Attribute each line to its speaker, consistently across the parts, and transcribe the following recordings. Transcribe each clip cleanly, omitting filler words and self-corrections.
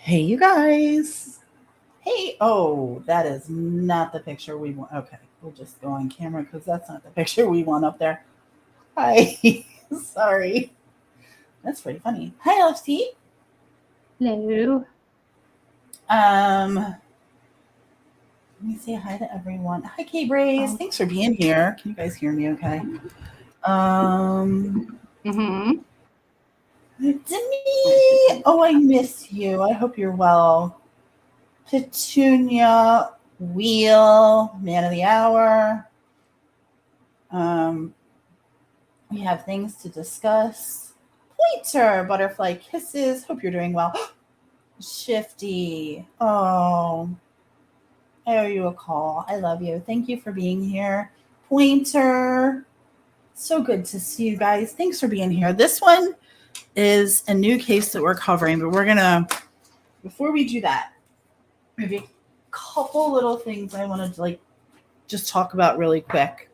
Speaker 1: Hey, you guys. Hey, oh, that is not the picture we want. Okay, we'll just go on camera because that's not the picture we want up there. Hi. Sorry. That's pretty funny. Hi, LFT.
Speaker 2: Hello.
Speaker 1: Let me say hi to everyone. Hi, K-Braze. Thanks for being here. Can you guys hear me okay? Demi. Oh, I miss you. I hope you're well. Petunia, Wheel, Man of the Hour. We have things to discuss. Pointer, Butterfly Kisses. Hope you're doing well. Shifty. Oh, I owe you a call. I love you. Thank you for being here. Pointer. So good to see you guys. Thanks for being here. This one is a new case that we're covering, but we're going to, before we do that, maybe a couple little things I wanted to just talk about really quick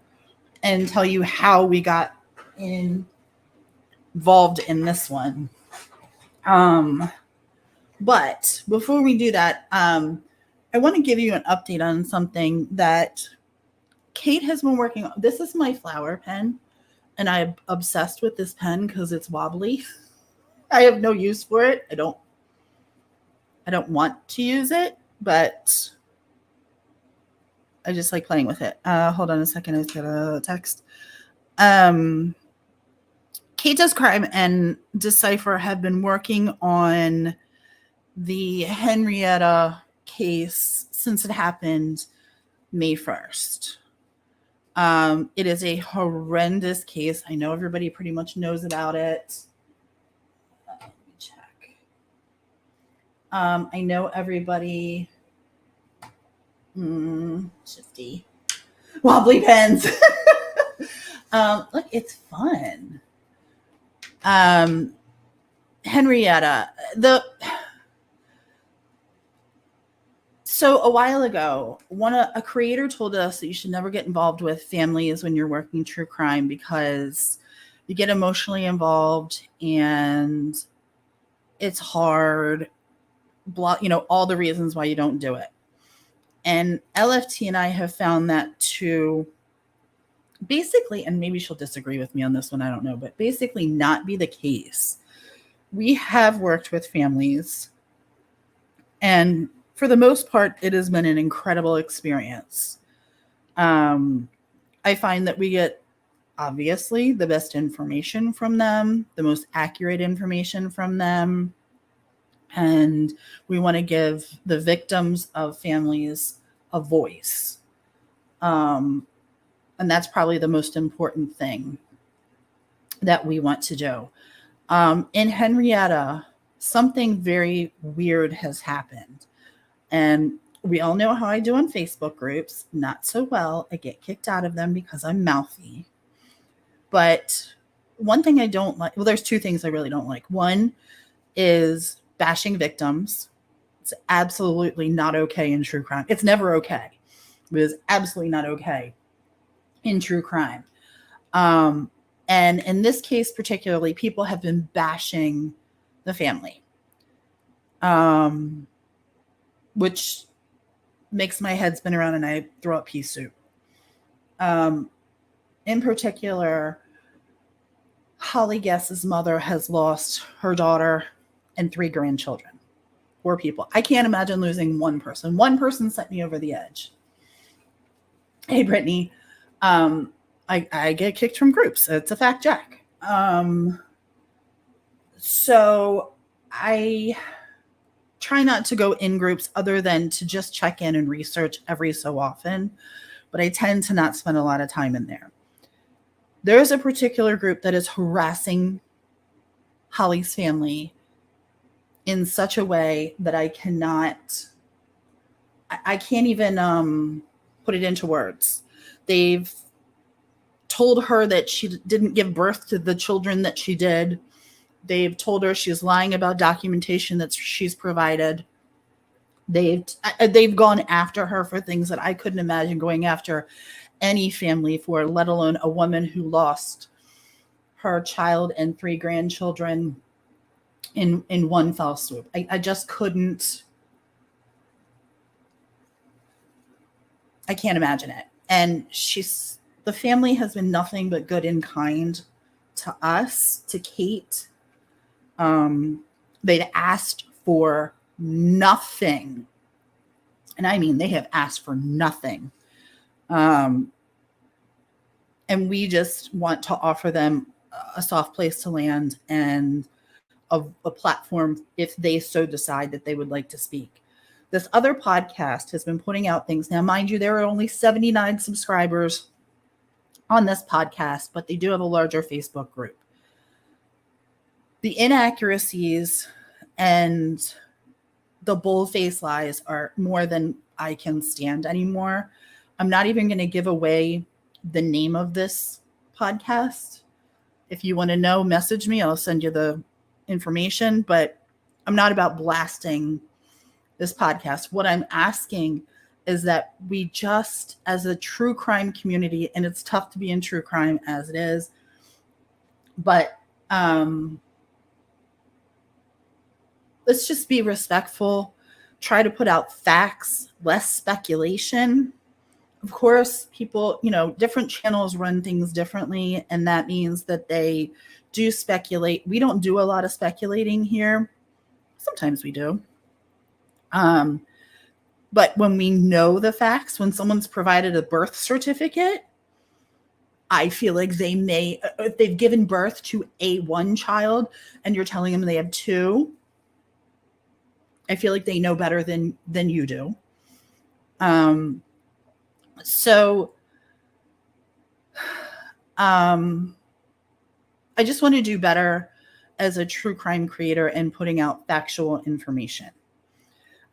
Speaker 1: and tell you how we got involved in this one. But before we do that, I want to give you an update on something that Kate has been working on. This is my flower pen, and I'm obsessed with this pen because it's wobbly. I have no use for it. I don't want to use it, but I just like playing with it. Hold on a second. I got a text. Kate Does Crime and Decipher have been working on the Henrietta case since it happened May 1st. It is a horrendous case. I know everybody pretty much knows about it. Let me check. I know everybody. Shifty. Wobbly pens. Look, it's fun. Henrietta. So a while ago, a creator told us that you should never get involved with families when you're working true crime because you get emotionally involved and it's hard. All the reasons why you don't do it. And LFT and I have found that to basically, and maybe she'll disagree with me on this one, I don't know, but basically not be the case. We have worked with families, and for the most part, it has been an incredible experience. I find that we get, obviously, the best information from them, the most accurate information from them, and we want to give the victims of families a voice. And that's probably the most important thing that we want to do. In Henrietta, something very weird has happened. And we all know how I do on Facebook groups. Not so well. I get kicked out of them because I'm mouthy. But one thing I don't like, well, there's two things I really don't like. One is bashing victims, It's absolutely not okay in true crime. It's never okay. It is absolutely not okay in true crime. And in this case particularly, people have been bashing the family, which makes my head spin around and I throw up pea soup. In particular, Holly Guess's mother has lost her daughter and 3 grandchildren. 4 people. I can't imagine losing one person. One person sent me over the edge. Hey, Brittany. I get kicked from groups. It's a fact, Jack. So I try not to go in groups other than to just check in and research every so often, but I tend to not spend a lot of time in there. There's a particular group that is harassing Holly's family in such a way that I can't even put it into words. They've told her that she didn't give birth to the children that she did. They've told her she's lying about documentation that she's provided. They've gone after her for things that I couldn't imagine going after any family for, let alone a woman who lost her child and 3 grandchildren in one fell swoop. I just couldn't. I can't imagine it. And the family has been nothing but good and kind to us, to Kate. They'd asked for nothing. And I mean, they have asked for nothing. And we just want to offer them a soft place to land and a platform if they so decide that they would like to speak. This other podcast has been putting out things. Now, mind you, there are only 79 subscribers on this podcast, but they do have a larger Facebook group. The inaccuracies and the bull-faced lies are more than I can stand anymore. I'm not even going to give away the name of this podcast. If you want to know, message me. I'll send you the information, but I'm not about blasting this podcast. What I'm asking is that we just, as a true crime community, and it's tough to be in true crime as it is, but let's just be respectful, try to put out facts, less speculation. Of course, people, different channels run things differently, and that means that they do speculate. We don't do a lot of speculating here. Sometimes we do. But when we know the facts, when someone's provided a birth certificate, I feel like they may, if they've given birth to one child and you're telling them they have 2, I feel like they know better than you do. I just want to do better as a true crime creator and putting out factual information.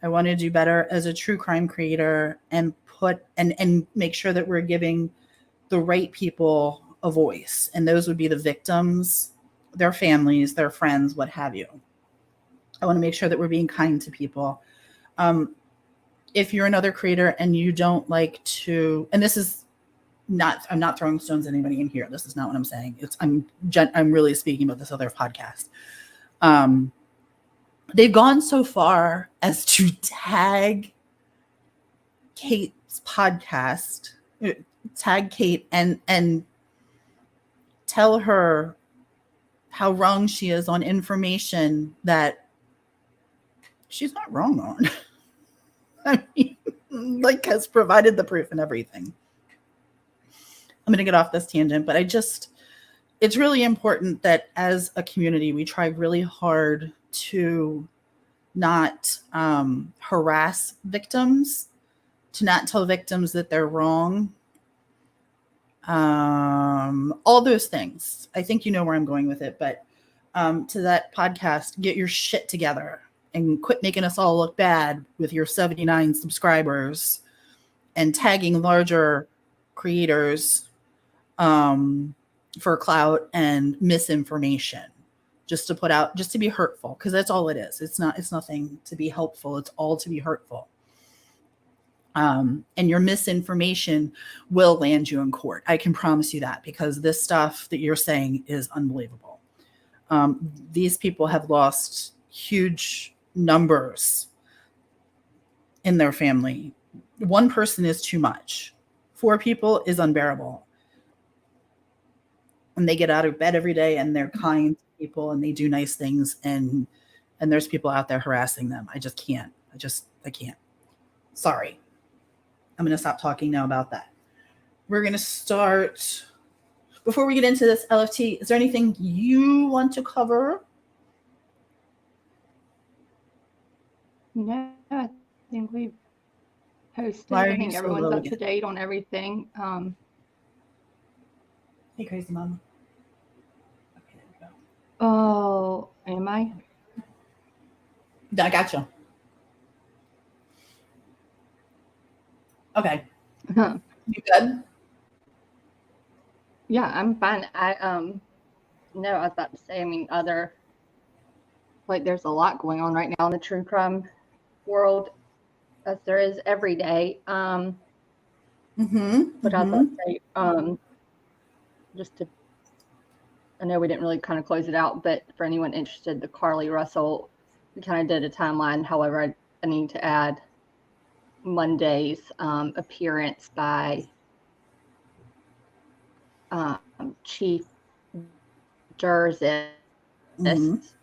Speaker 1: I want to do better as a true crime creator and and make sure that we're giving the right people a voice. And those would be the victims, their families, their friends, what have you. I want to make sure that we're being kind to people. If you're another creator and you don't like to, and this is not, I'm not throwing stones at anybody in here. This is not what I'm saying. I'm really speaking about this other podcast. They've gone so far as to tag Kate's podcast, tag Kate and tell her how wrong she is on information that she's not wrong on. I mean, has provided the proof and everything. I'm going to get off this tangent, but it's really important that as a community, we try really hard to not harass victims, to not tell victims that they're wrong. All those things. I think you know where I'm going with it, but to that podcast, get your shit together and quit making us all look bad with your 79 subscribers and tagging larger creators for clout and misinformation. just to put out, just to be hurtful, because that's all it is. It's nothing to be helpful. It's all to be hurtful. And your misinformation will land you in court. I can promise you that, because this stuff that you're saying is unbelievable. These people have lost huge numbers in their family. One person is too much. 4 people is unbearable. And they get out of bed every day and they're kind to people and they do nice things, and there's people out there harassing them. I just can't. I can't. Sorry. I'm going to stop talking now about that. We're going to start. Before we get into this, LFT, is there anything you want to cover?
Speaker 2: No, I think we've posted.
Speaker 1: Why are
Speaker 2: I think
Speaker 1: you so
Speaker 2: everyone's
Speaker 1: low
Speaker 2: up
Speaker 1: again?
Speaker 2: to date on everything.
Speaker 1: Hey, crazy mama. Okay, there we go.
Speaker 2: Oh, am I?
Speaker 1: I got you. Okay. You good?
Speaker 2: Yeah, I'm fine. No, I was about to say, I mean, there's a lot going on right now in the true crime world, as there is every day. But I was about to say, I know we didn't really kind of close it out, but for anyone interested, the Carly Russell, we kind of did a timeline. However, I need to add Monday's appearance by Chief Jurzis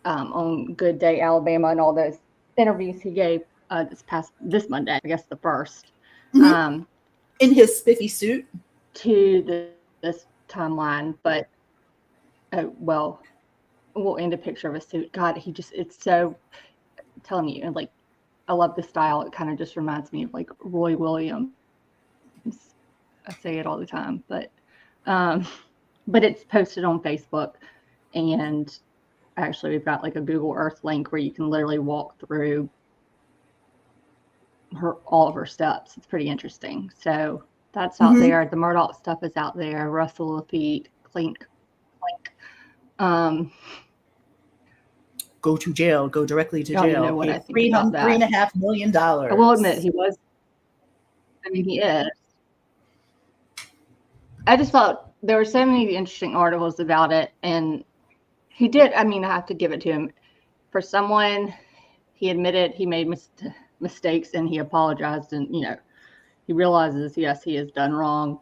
Speaker 2: on Good Day Alabama, and all those interviews he gave this Monday, I guess the first,
Speaker 1: in his spiffy suit
Speaker 2: to this timeline. But well, we'll end a picture of a suit. God, it's so, I'm telling you, and like, I love the style. It kind of just reminds me of like Roy Williams. I say it all the time, but it's posted on Facebook, and actually we've got like a Google Earth link where you can literally walk through all of her steps. It's pretty interesting. So that's out there. The Murdaugh stuff is out there. Russell Lafitte, Clink.
Speaker 1: Go to jail. Go directly to
Speaker 2: I don't
Speaker 1: jail.
Speaker 2: know what I think about that.
Speaker 1: $3.5 million.
Speaker 2: I will admit he is. I just thought there were so many interesting articles about it, and he did. I mean, I have to give it to him. For someone, he admitted he made mistakes and he apologized, and he realizes, yes, he has done wrong.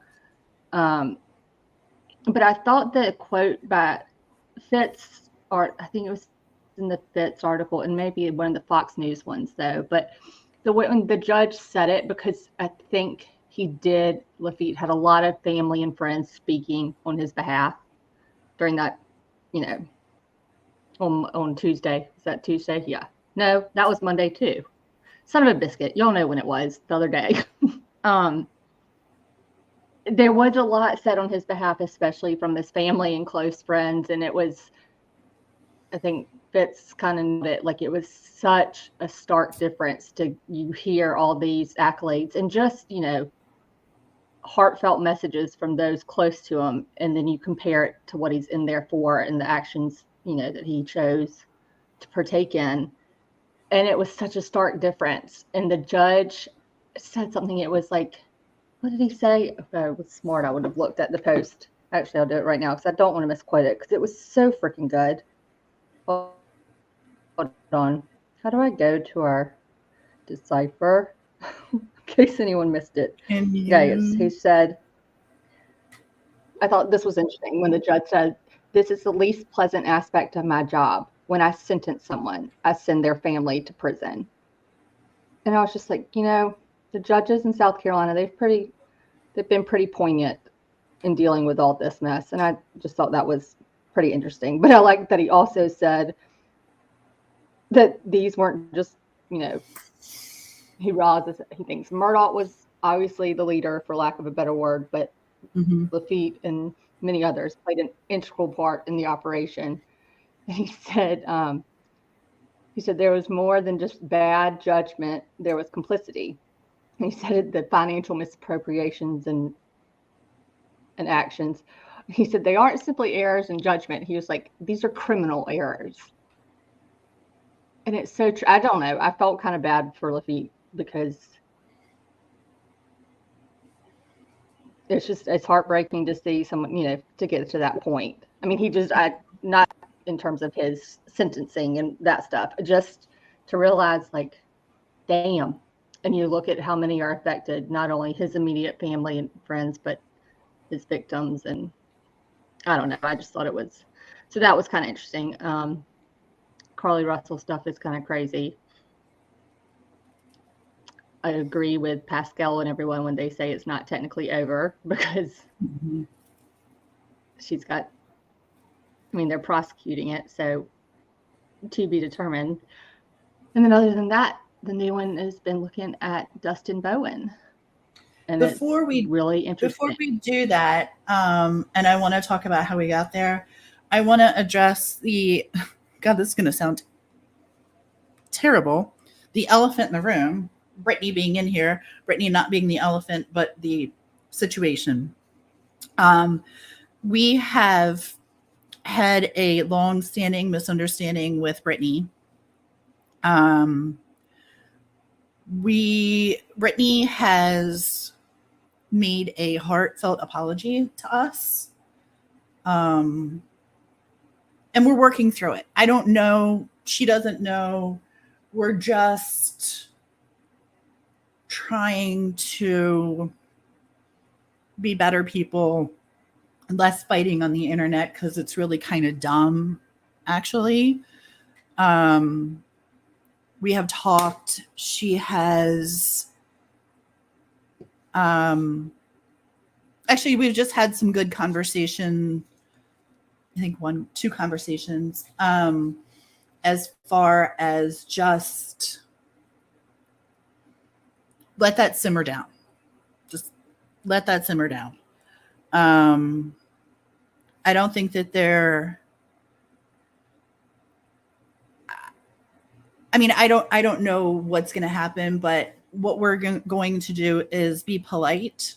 Speaker 2: But I thought the quote by Fitz, or I think it was in the Fitz article, and maybe one of the Fox News ones though, but when the judge said it, because I think Lafitte had a lot of family and friends speaking on his behalf during that, on Tuesday. Is that Tuesday? Yeah. No, that was Monday too. Son of a biscuit. Y'all know when it was, the other day. There was a lot said on his behalf, especially from his family and close friends. And it was, I think Fitz kind of knew it, like it was such a stark difference you hear all these accolades and just, heartfelt messages from those close to him. And then you compare it to what he's in there for and the actions, that he chose to partake in. And it was such a stark difference. And the judge said something. It was like, what did he say? If I was smart, I would have looked at the post. Actually, I'll do it right now because I don't want to misquote it because it was so freaking good. Hold on. How do I go to our decipher? In case anyone missed it. He said, I thought this was interesting when the judge said, this is the least pleasant aspect of my job. When I sentence someone, I send their family to prison. And I was just like, the judges in South Carolina, they've been pretty poignant in dealing with all this mess. And I just thought that was pretty interesting. But I like that he also said that these weren't just, he realizes he thinks Murdaugh was obviously the leader, for lack of a better word, but Lafitte and many others played an integral part in the operation. And he said there was more than just bad judgment. There was complicity. And he said the financial misappropriations and actions. He said they aren't simply errors in judgment. He was like, these are criminal errors. And it's so true. I don't know. I felt kind of bad for Lafitte because it's heartbreaking to see someone, to get to that point. I mean, not in terms of his sentencing and that stuff, just to realize, like, damn. And you look at how many are affected, not only his immediate family and friends, but his victims. And I don't know. I just thought so that was kind of interesting. Carly Russell stuff is kind of crazy. I agree with Pascal and everyone when they say it's not technically over, because they're prosecuting it, so to be determined. And then other than that, the new one has been looking at Dustin Bowen. And really interesting.
Speaker 1: Before we do that, and I want to talk about how we got there, I want to address God, this is going to sound terrible, the elephant in the room, Brittany being in here, Brittany not being the elephant, but the situation. We have had a long-standing misunderstanding with Brittany. Brittany has made a heartfelt apology to us. And we're working through it. I don't know. She doesn't know. We're just trying to be better people, less fighting on the internet, because it's really kind of dumb, actually. We have talked. She has actually, we've just had some good conversation. I think 1-2 conversations, as far as just let that simmer down. Just let that simmer down. I don't think that I don't know what's going to happen, but what we're going to do is be polite,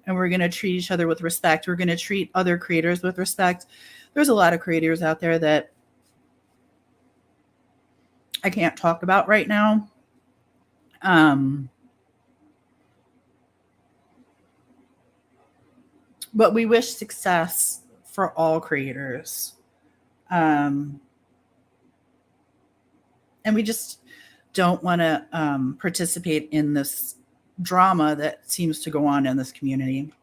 Speaker 1: and we're going to treat each other with respect. We're going to treat other creators with respect. There's a lot of creators out there that I can't talk about right now. But we wish success for all creators. And we just don't want to participate in this drama that seems to go on in this community.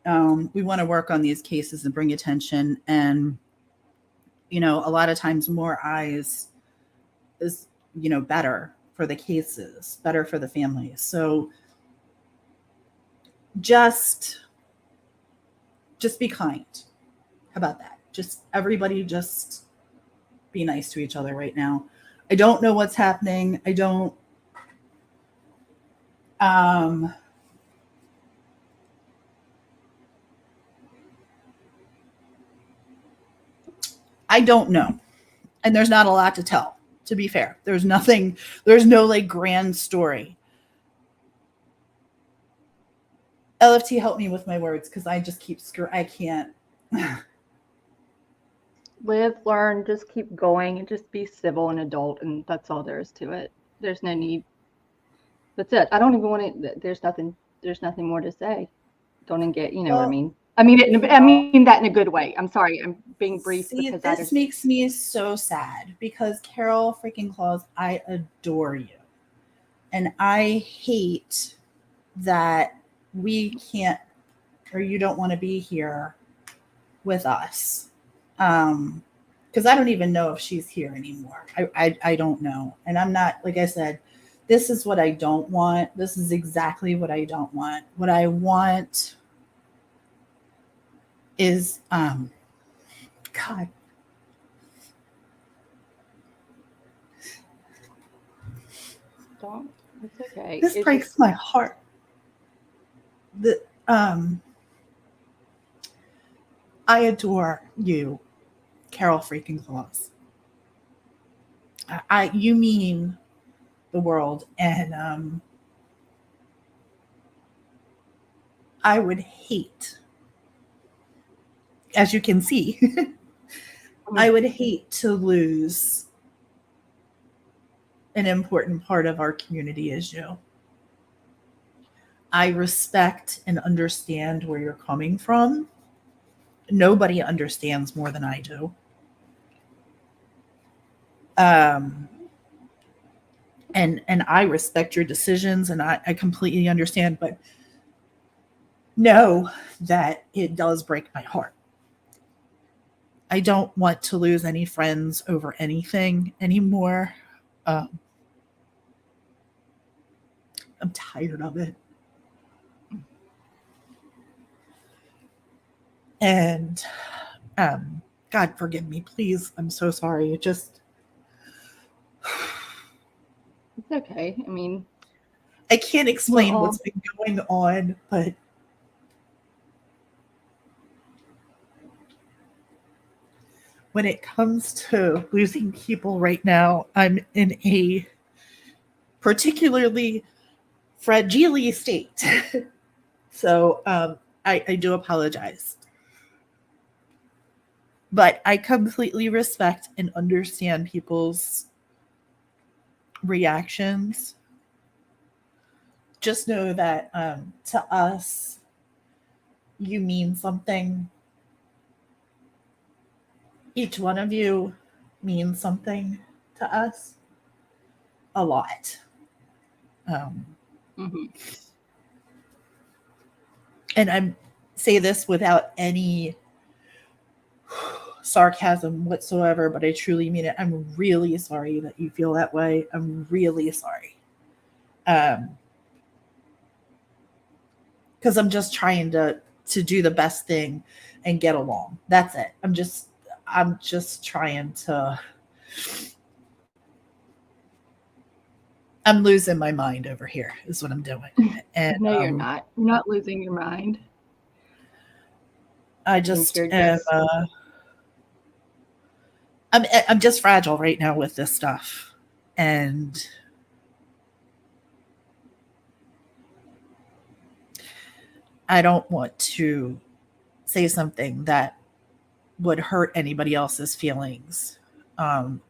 Speaker 1: We want to work on these cases and bring attention. And, a lot of times more eyes is, better for the cases, better for the families. So just be kind. How about that? Everybody just be nice to each other right now. I don't know what's happening. I don't know. And there's not a lot to tell, to be fair. There's no like grand story. LFT, help me with my words, because I just keep I can't.
Speaker 2: Live, learn, just keep going, and just be civil and adult, and that's all there is to it. There's no need. That's it. I don't even want to. There's nothing more to say. Don't engage. You know what I mean? I mean that in a good way. I'm sorry. I'm being brief.
Speaker 1: See, this makes me so sad, because Carol freaking Claus, I adore you. And I hate that we can't, or you don't want to be here with us. Because I don't even know if she's here anymore. I don't know. And I'm not, like I said, this is what I don't want. This is exactly what I don't want. What I want is, God.
Speaker 2: Don't. It's okay.
Speaker 1: This breaks my heart. I adore you, Carol freaking Claus. You mean the world, and I would hate as you can see, I would hate to lose an important part of our community as you. I respect and understand where you're coming from. Nobody understands more than I do. And I respect your decisions, and I completely understand, but know that it does break my heart. I don't want to lose any friends over anything anymore. Um, I'm tired of it. And God forgive me, please. I'm so sorry. It just
Speaker 2: It's okay. I mean,
Speaker 1: I can't explain
Speaker 2: all,
Speaker 1: what's been going on, but when it comes to losing people right now, I'm in a particularly fragile state. So I do apologize. But I completely respect and understand people's reactions. Just know that to us, you mean something. Each one of you means something to us a lot.
Speaker 2: mm-hmm.
Speaker 1: And I say this without any sarcasm whatsoever, but I truly mean it. I'm really sorry that you feel that way. I'm really sorry. Because I'm just trying to do the best thing and get along. That's it. I'm just trying to. I'm losing my mind over here. Is what I'm doing. And
Speaker 2: No, you're not. You're not losing your mind.
Speaker 1: I just am. I'm just fragile right now with this stuff, and I don't want to say something that would hurt anybody else's feelings, or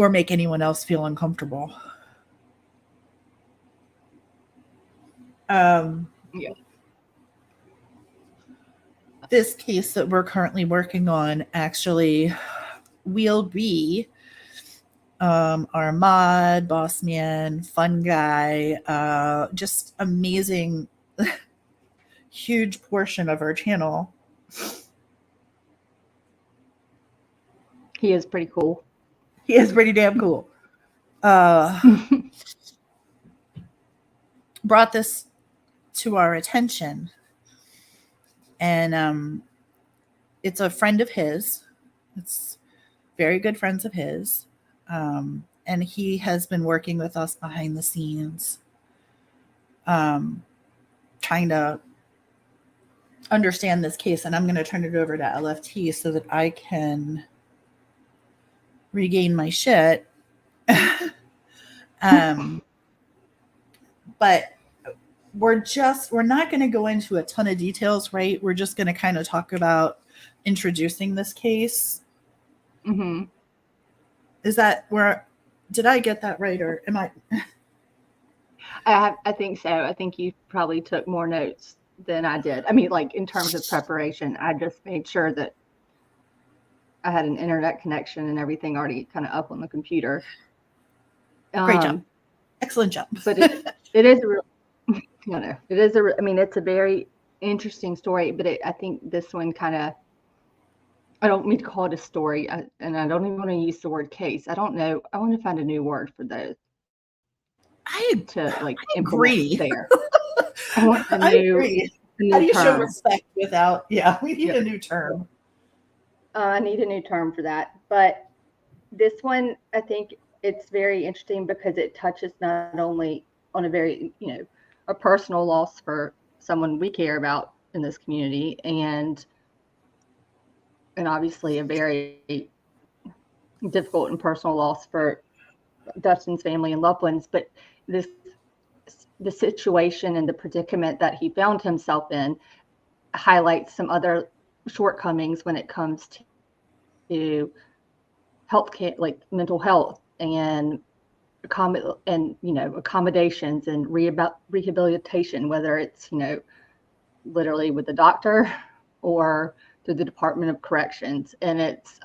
Speaker 1: make anyone else feel uncomfortable.
Speaker 2: Yeah.
Speaker 1: This case that we're currently working on actually will be our mod, boss man, fun guy, just amazing, huge portion of our channel.
Speaker 2: He is pretty cool.
Speaker 1: He is pretty damn cool. Brought this to our attention, and it's a friend of his. It's very good friends of his. And he has been working with us behind the scenes, trying to understand this case. And I'm going to turn it over to LFT so that I can regain my shit. But we're not going to go into a ton of details, right? We're just going to kind of talk about introducing this case.
Speaker 2: Mm-hmm.
Speaker 1: Is that where, did I get that right, or am I?
Speaker 2: I think so. I think you probably took more notes than I did. I mean, like in terms of preparation, I just made sure that I had an internet connection and everything already kind of up on the computer.
Speaker 1: Great job. Excellent job.
Speaker 2: But it is a real, it is I mean, it's a very interesting story, but I think this one kind of, I don't mean to call it a story, and I don't even want to use the word case. I don't know. I want to find a new word for those. I agree. There. I want a new,
Speaker 1: agree. How do you show respect without? Yeah, we need a new term.
Speaker 2: I need a new term for that. But this one, I think it's very interesting because it touches not only on a very, a personal loss for someone we care about in this community, and obviously a very difficult and personal loss for Dustin's family and loved ones, but the situation and the predicament that he found himself in highlights some other shortcomings when it comes to healthcare, like mental health and accommodations and rehabilitation, whether it's literally with the doctor or through the Department of Corrections. And it's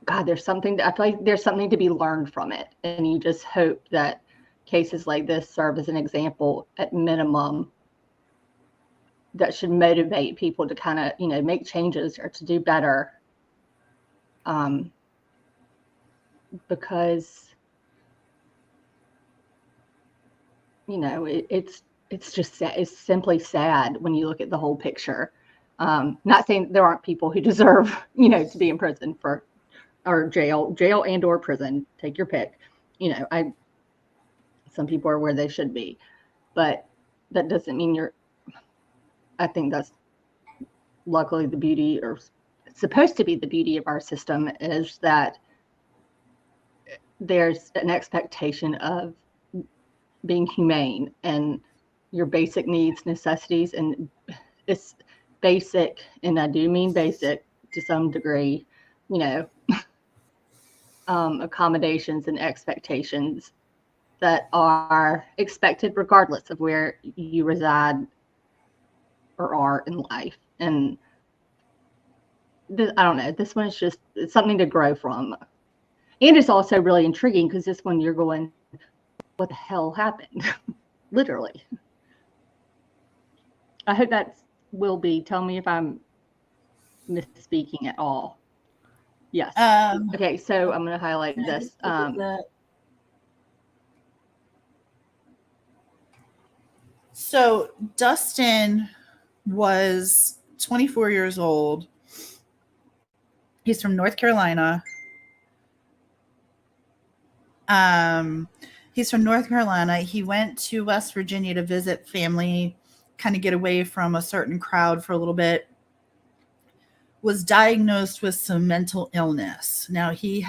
Speaker 2: God, I feel like there's something to be learned from it. And you just hope that cases like this serve as an example at minimum that should motivate people to kind of, make changes or to do better. Because, it's just sad. It's simply sad when you look at the whole picture. Not saying there aren't people who deserve, to be in prison or jail and or prison, take your pick. Some people are where they should be, but that doesn't mean I think that's luckily the beauty, or supposed to be the beauty of our system, is that there's an expectation of being humane and your basic needs, necessities, and it's basic, and I do mean basic to some degree, accommodations and expectations that are expected regardless of where you reside or are in life. And I don't know, this one is it's something to grow from. And it's also really intriguing because this one you're going, what the hell happened? Literally. I hope tell me if I'm misspeaking at all. Yes. Okay, so I'm going to highlight this.
Speaker 1: So Dustin was 24 years old. He's from North Carolina. He's from North Carolina. He went to West Virginia to visit family, kind of get away from a certain crowd for a little bit. Was diagnosed with some mental illness. Now he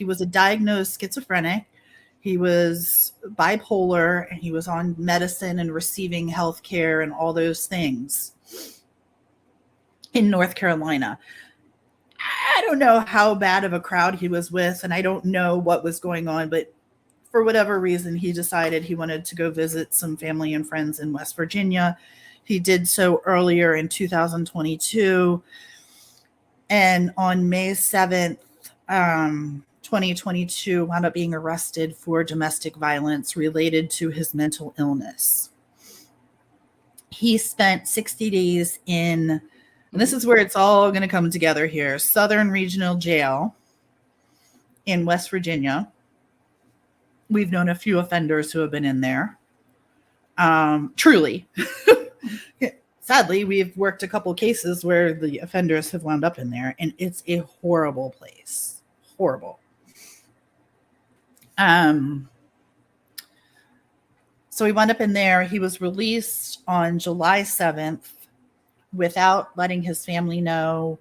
Speaker 1: was a diagnosed schizophrenic. He was bipolar, and he was on medicine and receiving health care and all those things in North Carolina. I don't know how bad of a crowd he was with, and I don't know what was going on, but for whatever reason, he decided he wanted to go visit some family and friends in West Virginia. He did so earlier in 2022. And on May 7th, 2022, wound up being arrested for domestic violence related to his mental illness. He spent 60 days in, and this is where it's all going to come together here, Southern Regional Jail in West Virginia. We've known a few offenders who have been in there. Truly. Sadly, we've worked a couple cases where the offenders have wound up in there, and it's a horrible place. Horrible. So he wound up in there. He was released on July 7th without letting his family know.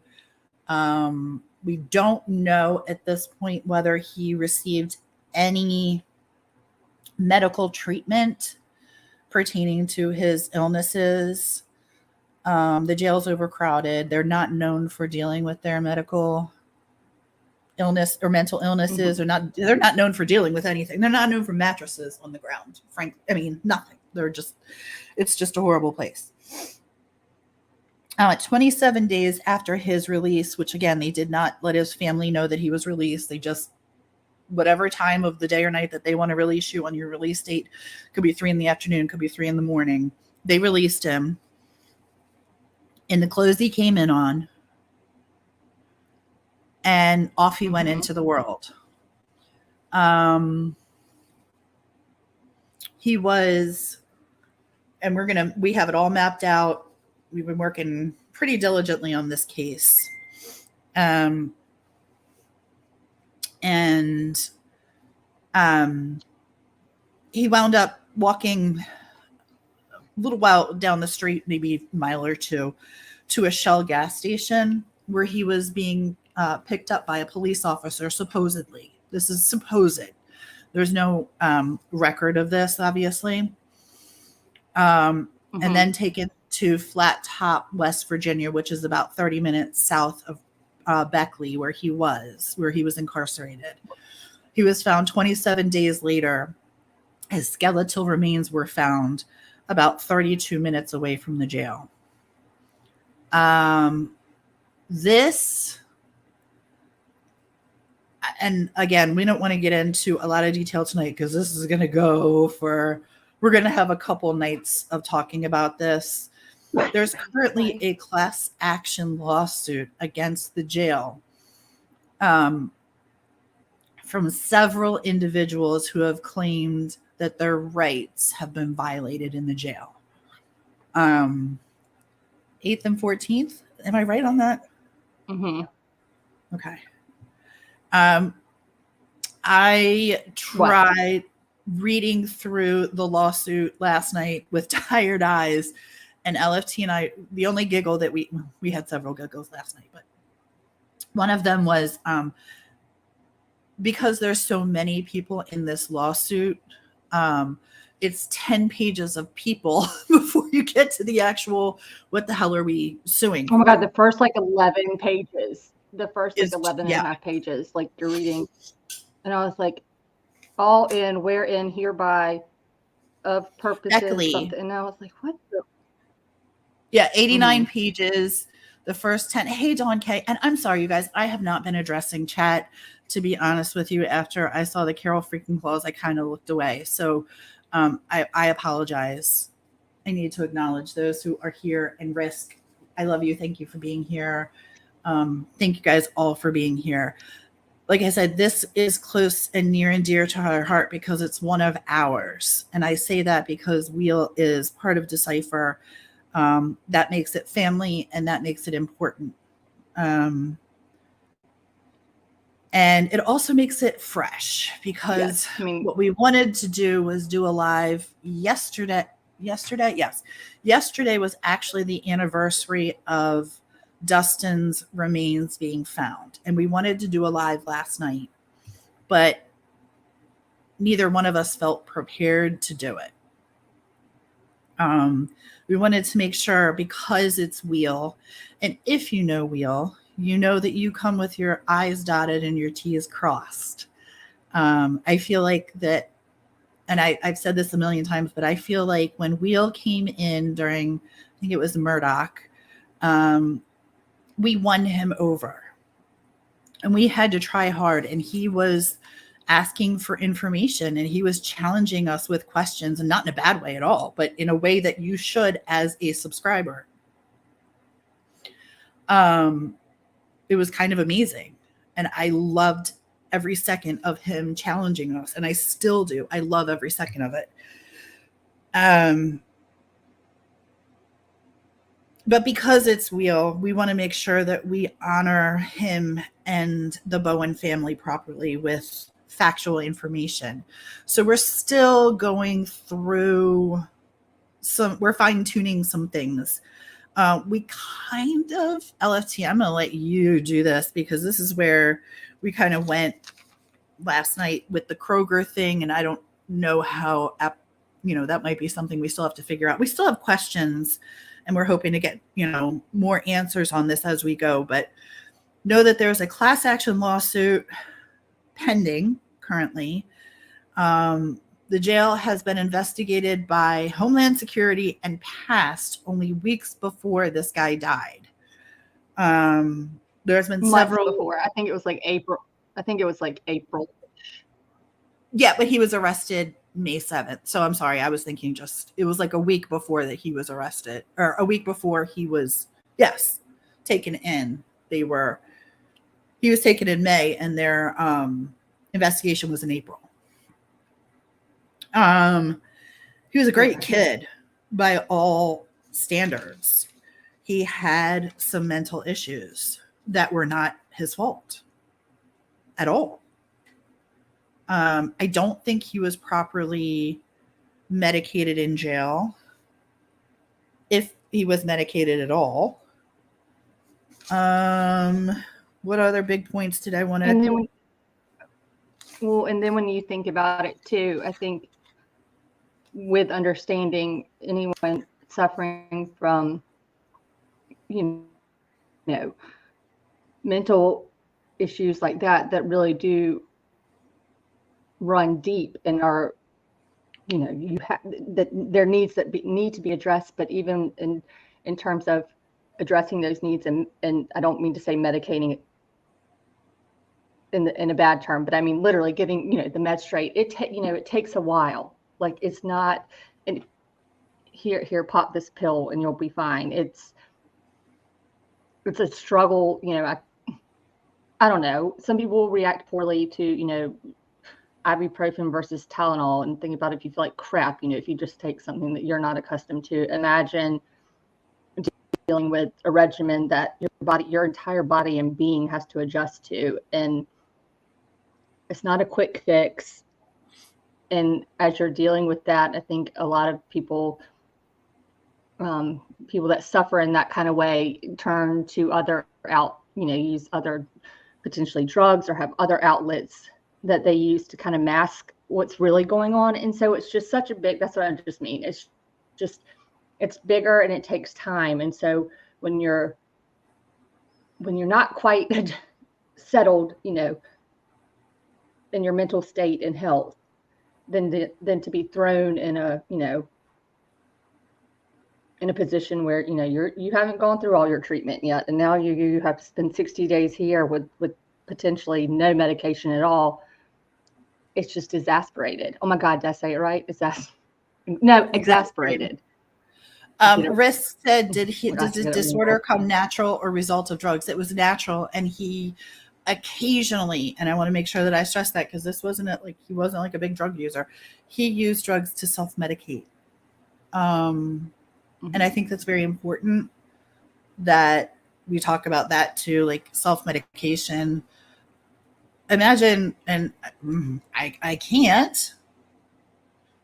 Speaker 1: We don't know at this point whether he received any medical treatment pertaining to his illnesses. The jail's overcrowded. They're not known for dealing with their medical illness or mental illnesses, mm-hmm. They're not known for dealing with anything. They're not known for mattresses on the ground, frankly. I mean, nothing. It's just a horrible place. 27 days after his release, which again, they did not let his family know that he was released. They just, whatever time of the day or night that they want to release you on your release date, could be 3 p.m, could be 3 a.m. They released him. In the clothes he came in on, and off he went into the world. He was, and we have it all mapped out. We've been working pretty diligently on this case. He wound up walking a little while down the street, maybe a mile or two, to a Shell gas station where he was being picked up by a police officer, supposedly. This is supposed. There's no record of this, obviously. and then taken to Flat Top, West Virginia, which is about 30 minutes south of Beckley, where he was incarcerated. He was found 27 days later. His skeletal remains were found about 32 minutes away from the jail. This, and again, we don't want to get into a lot of detail tonight because this is going to go for, we're going to have a couple nights of talking about this. There's currently a class action lawsuit against the jail from several individuals who have claimed that their rights have been violated in the jail. 8th and 14th. Am I right on that?
Speaker 2: Mm-hmm.
Speaker 1: Okay. I tried reading through the lawsuit last night with tired eyes, and LFT and I, the only giggle that we had several giggles last night, but one of them was because there's so many people in this lawsuit, it's 10 pages of people before you get to the actual, what the hell are we suing?
Speaker 2: Oh my God, the first 11 pages, the first 11 and a half pages, you're reading. And I was like, all in, wherein, hereby, of purposes,
Speaker 1: Beckley.
Speaker 2: something. And I was like, what the?
Speaker 1: Yeah, 89 pages, the first 10. Hey, Dawn K. And I'm sorry, you guys, I have not been addressing chat, to be honest with you. After I saw the Carol freaking clause, I kind of looked away. So I apologize. I need to acknowledge those who are here and risk. I love you. Thank you for being here. Thank you guys all for being here. Like I said, this is close and near and dear to our heart because it's one of ours. And I say that because Wheel is part of Decipher. That makes it family and that makes it important. And it also makes it fresh because what we wanted to do was do a live yesterday. Yes. Yesterday was actually the anniversary of Dustin's remains being found. And we wanted to do a live last night, but neither one of us felt prepared to do it. We wanted to make sure, because it's Wheel, and if you know Wheel, you know that you come with your I's dotted and your T's crossed. I feel like that, and I've said this a million times, but I feel like when Wheel came in during, I think it was Murdoch, we won him over. And we had to try hard, and he was asking for information and he was challenging us with questions, and not in a bad way at all, but in a way that you should as a subscriber. It was kind of amazing. And I loved every second of him challenging us. And I still do. I love every second of it. But because it's Wheel, we want to make sure that we honor him and the Bowen family properly with factual information. So we're still going through we're fine-tuning some things. We kind of, LFT, I'm going to let you do this because this is where we kind of went last night with the Kroger thing. And I don't know how, that might be something we still have to figure out. We still have questions and we're hoping to get, more answers on this as we go. But know that there's a class action lawsuit pending currently. The jail has been investigated by Homeland Security and passed only weeks before this guy died. There's been several
Speaker 2: before. I think it was April. April.
Speaker 1: Yeah, but he was arrested May 7th. So I'm sorry. I was thinking it was a week before that he was arrested, or a week before he was, taken in. He was taken in May and their investigation was in April. He was a great kid by all standards. He had some mental issues that were not his fault at all. I don't think he was properly medicated in jail, if he was medicated at all. What other big points did I want to?
Speaker 2: And then when you think about it too, I think with understanding anyone suffering from, you know, mental issues like that really do run deep and are, you know, you have that their needs that need to be addressed, but even in terms of addressing those needs, and I don't mean to say medicating it in a bad term, but I mean literally giving, you know, the med straight. You know, it takes a while. Like, it's not, and here pop this pill and you'll be fine. It's a struggle. You know, I don't know. Some people react poorly to, you know, ibuprofen versus Tylenol, and think about if you feel like crap, you know, if you just take something that you're not accustomed to. Imagine dealing with a regimen that your entire body and being has to adjust to, and it's not a quick fix. And as you're dealing with that, I think a lot of people that suffer in that kind of way turn to use other potentially drugs, or have other outlets that they use to kind of mask what's really going on. And so it's just such a big, that's what I just mean. It's bigger and it takes time. And so when you're not quite settled, you know, in your mental state and health, then to be thrown in a, you know, in a position where, you know, you haven't gone through all your treatment yet, and now you have to spend 60 days here with potentially no medication at all. It's just exasperated. Oh my God, did I say it right? Exasperated.
Speaker 1: Risk said, did the disorder come natural or result of drugs? It was natural, and he occasionally, and I want to make sure that I stress that, because he wasn't like a big drug user. He used drugs to self-medicate. And I think that's very important that we talk about that too, like self-medication. Imagine, and I can't,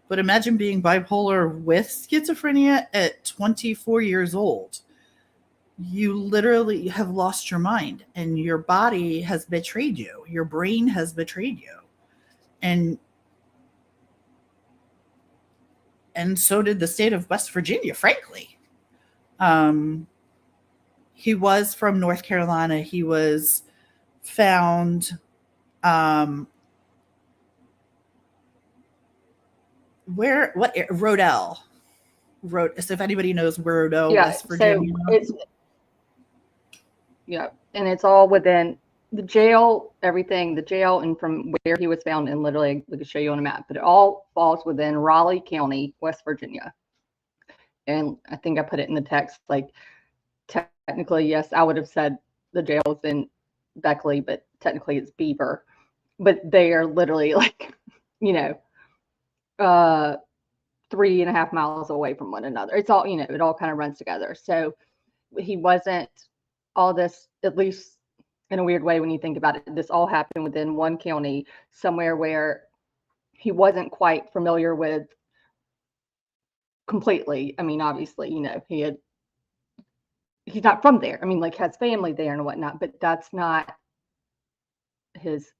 Speaker 1: but imagine being bipolar with schizophrenia at 24 years old. You literally have lost your mind, and your body has betrayed you. Your brain has betrayed you. And so did the state of West Virginia, frankly. He was from North Carolina. He was found Rodell. So if anybody knows Rodell, West Virginia.
Speaker 2: And it's all within the jail, everything, the jail, and from where he was found, and literally we could show you on a map, but it all falls within Raleigh County, West Virginia. And I think I put it in the text, like, technically, yes, I would have said the jail's in Beckley, but technically it's Beaver. But they are literally, like, you know, 3.5 miles away from one another. It's all, you know, it all kind of runs together. So he wasn't all this, at least in a weird way when you think about it, this all happened within one county, somewhere where he wasn't quite familiar with completely. I mean, obviously, you know, he's not from there. I mean, like, has family there and whatnot, but that's not his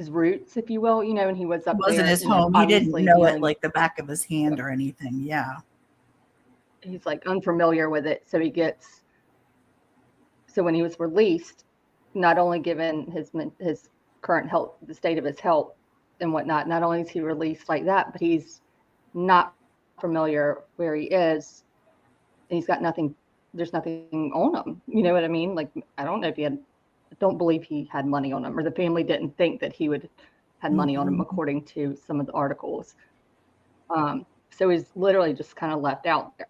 Speaker 2: roots, if you will, you know. And he was up there.
Speaker 1: It wasn't his home. He didn't know it like the back of his hand or anything. Yeah.
Speaker 2: He's like unfamiliar with it. So when he was released, not only given his current health, the state of his health and whatnot, not only is he released like that, but he's not familiar where he is. And he's got nothing, there's nothing on him. You know what I mean? Like, I don't know if I don't believe he had money on him, or the family didn't think that he had money on him, according to some of the articles. So he's literally just kind of left out there.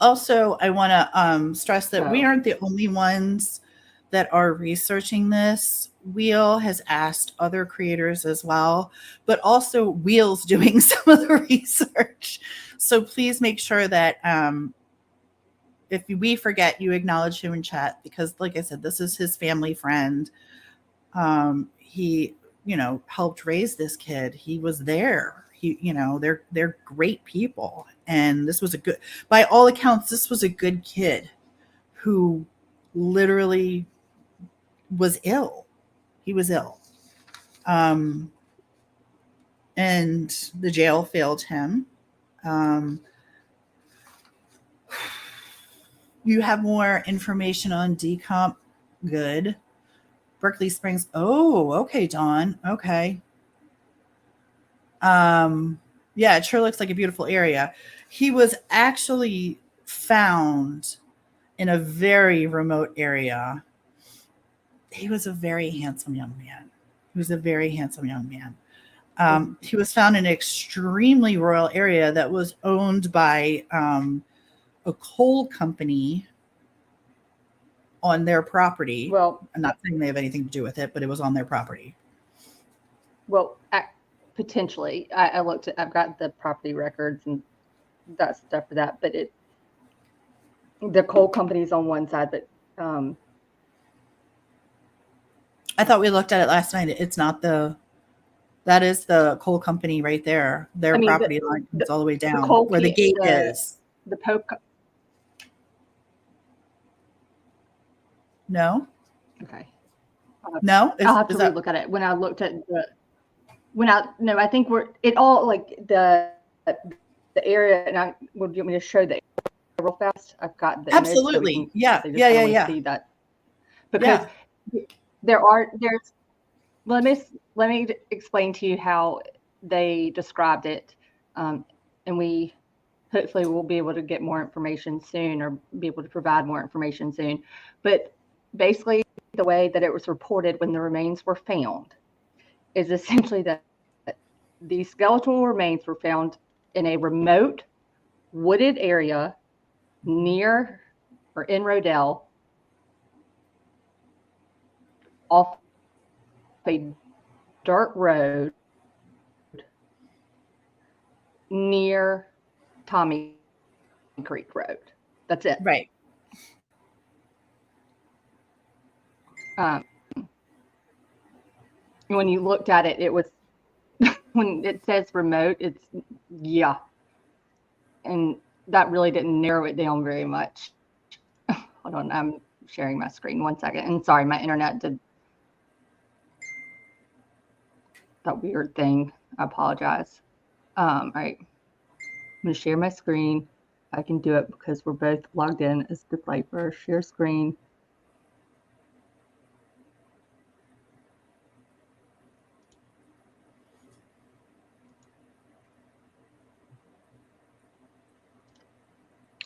Speaker 1: Also, I want to stress that we aren't the only ones that are researching this. Wheel has asked other creators as well, but also Wheel's doing some of the research. So please make sure that if we forget, you acknowledge him in chat, because like I said, this is his family friend. He, you know, helped raise this kid. He was there. You know, they're great people. And this was by all accounts, this was a good kid who literally was ill. He was ill. And the jail failed him. You have more information on decomp. Good. Berkeley Springs. Oh, okay, Dawn. Okay. Yeah, it sure looks like a beautiful area. He was actually found in a very remote area. He was a very handsome young man. He was a very handsome young man. He was found in an extremely rural area that was owned by a coal company on their property.
Speaker 2: Well,
Speaker 1: I'm not saying they have anything to do with it, but it was on their property.
Speaker 2: Well, potentially. I looked at, I've got the property records and that stuff for that, but the coal company's on one side, but
Speaker 1: I thought we looked at it last night. It's not that is the coal company right there. Their property line comes all the way down where the gate is.
Speaker 2: The poke.
Speaker 1: No.
Speaker 2: Okay.
Speaker 1: No.
Speaker 2: I'll have to relook at it. When I looked at no, I think it all like the area, and would you want me to show the area real fast? I've got the
Speaker 1: absolutely.
Speaker 2: Image,
Speaker 1: so yeah.
Speaker 2: See that because there's. Let me explain to you how they described it, and we hopefully will be able to get more information soon, or be able to provide more information soon. But basically, the way that it was reported when the remains were found is essentially that the skeletal remains were found in a remote, wooded area near or in Rodell, off a dirt road near Tommy Creek Road. That's it.
Speaker 1: Right.
Speaker 2: When you looked at it, it was when it says remote, it's and that really didn't narrow it down very much. Hold on, I'm sharing my screen 1 second. And sorry, my internet did that weird thing. I apologize. All right, I'm gonna share my screen. I can do it because we're both logged in as the Viper. Share screen.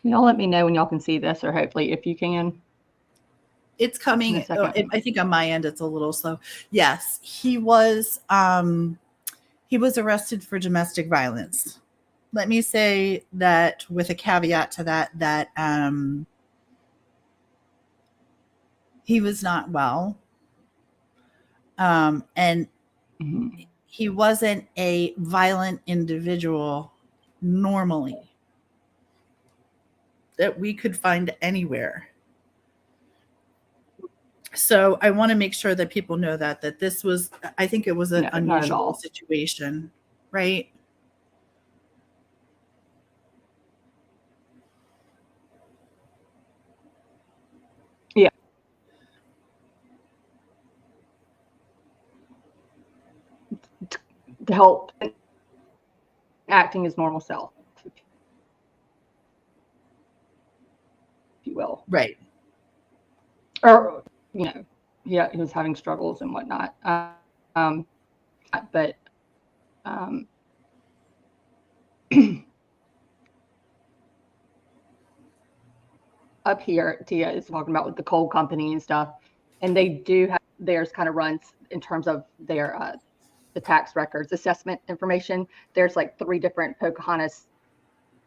Speaker 2: Y'all let me know when y'all can see this, or hopefully if you can.
Speaker 1: It's coming. I think on my end it's a little slow. Yes, he was arrested for domestic violence. Let me say that with a caveat to that he was not well. And he wasn't a violent individual normally that we could find anywhere. So I want to make sure that people know that this was, I think it was an unusual situation, right?
Speaker 2: Yeah. To help acting his normal self, if you will.
Speaker 1: Right.
Speaker 2: Or, he was having struggles and whatnot. But up here, Tia is talking about with the coal company and stuff, and they do have theirs kind of runs in terms of their the tax records, assessment information. There's like 3 different Pocahontas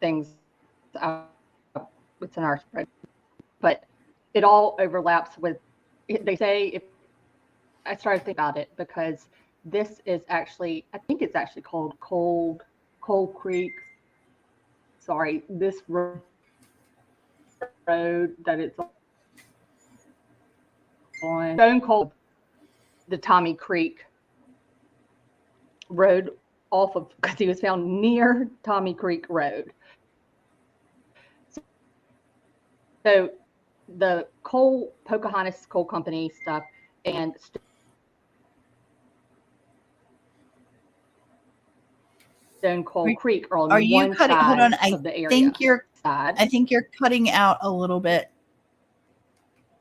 Speaker 2: things. It's in our spread, but it all overlaps with. They say if I started to think about it because this is actually, I think it's actually called Coal Creek. Sorry, this road that it's on Stone Cold, the Tommy Creek Road off of, because he was found near Tommy Creek Road. So the Pocahontas Coal Company stuff and Stone Coal Creek are on
Speaker 1: Are you
Speaker 2: one
Speaker 1: cutting? Hold
Speaker 2: side
Speaker 1: on.
Speaker 2: of the area.
Speaker 1: I think you're cutting out a little bit.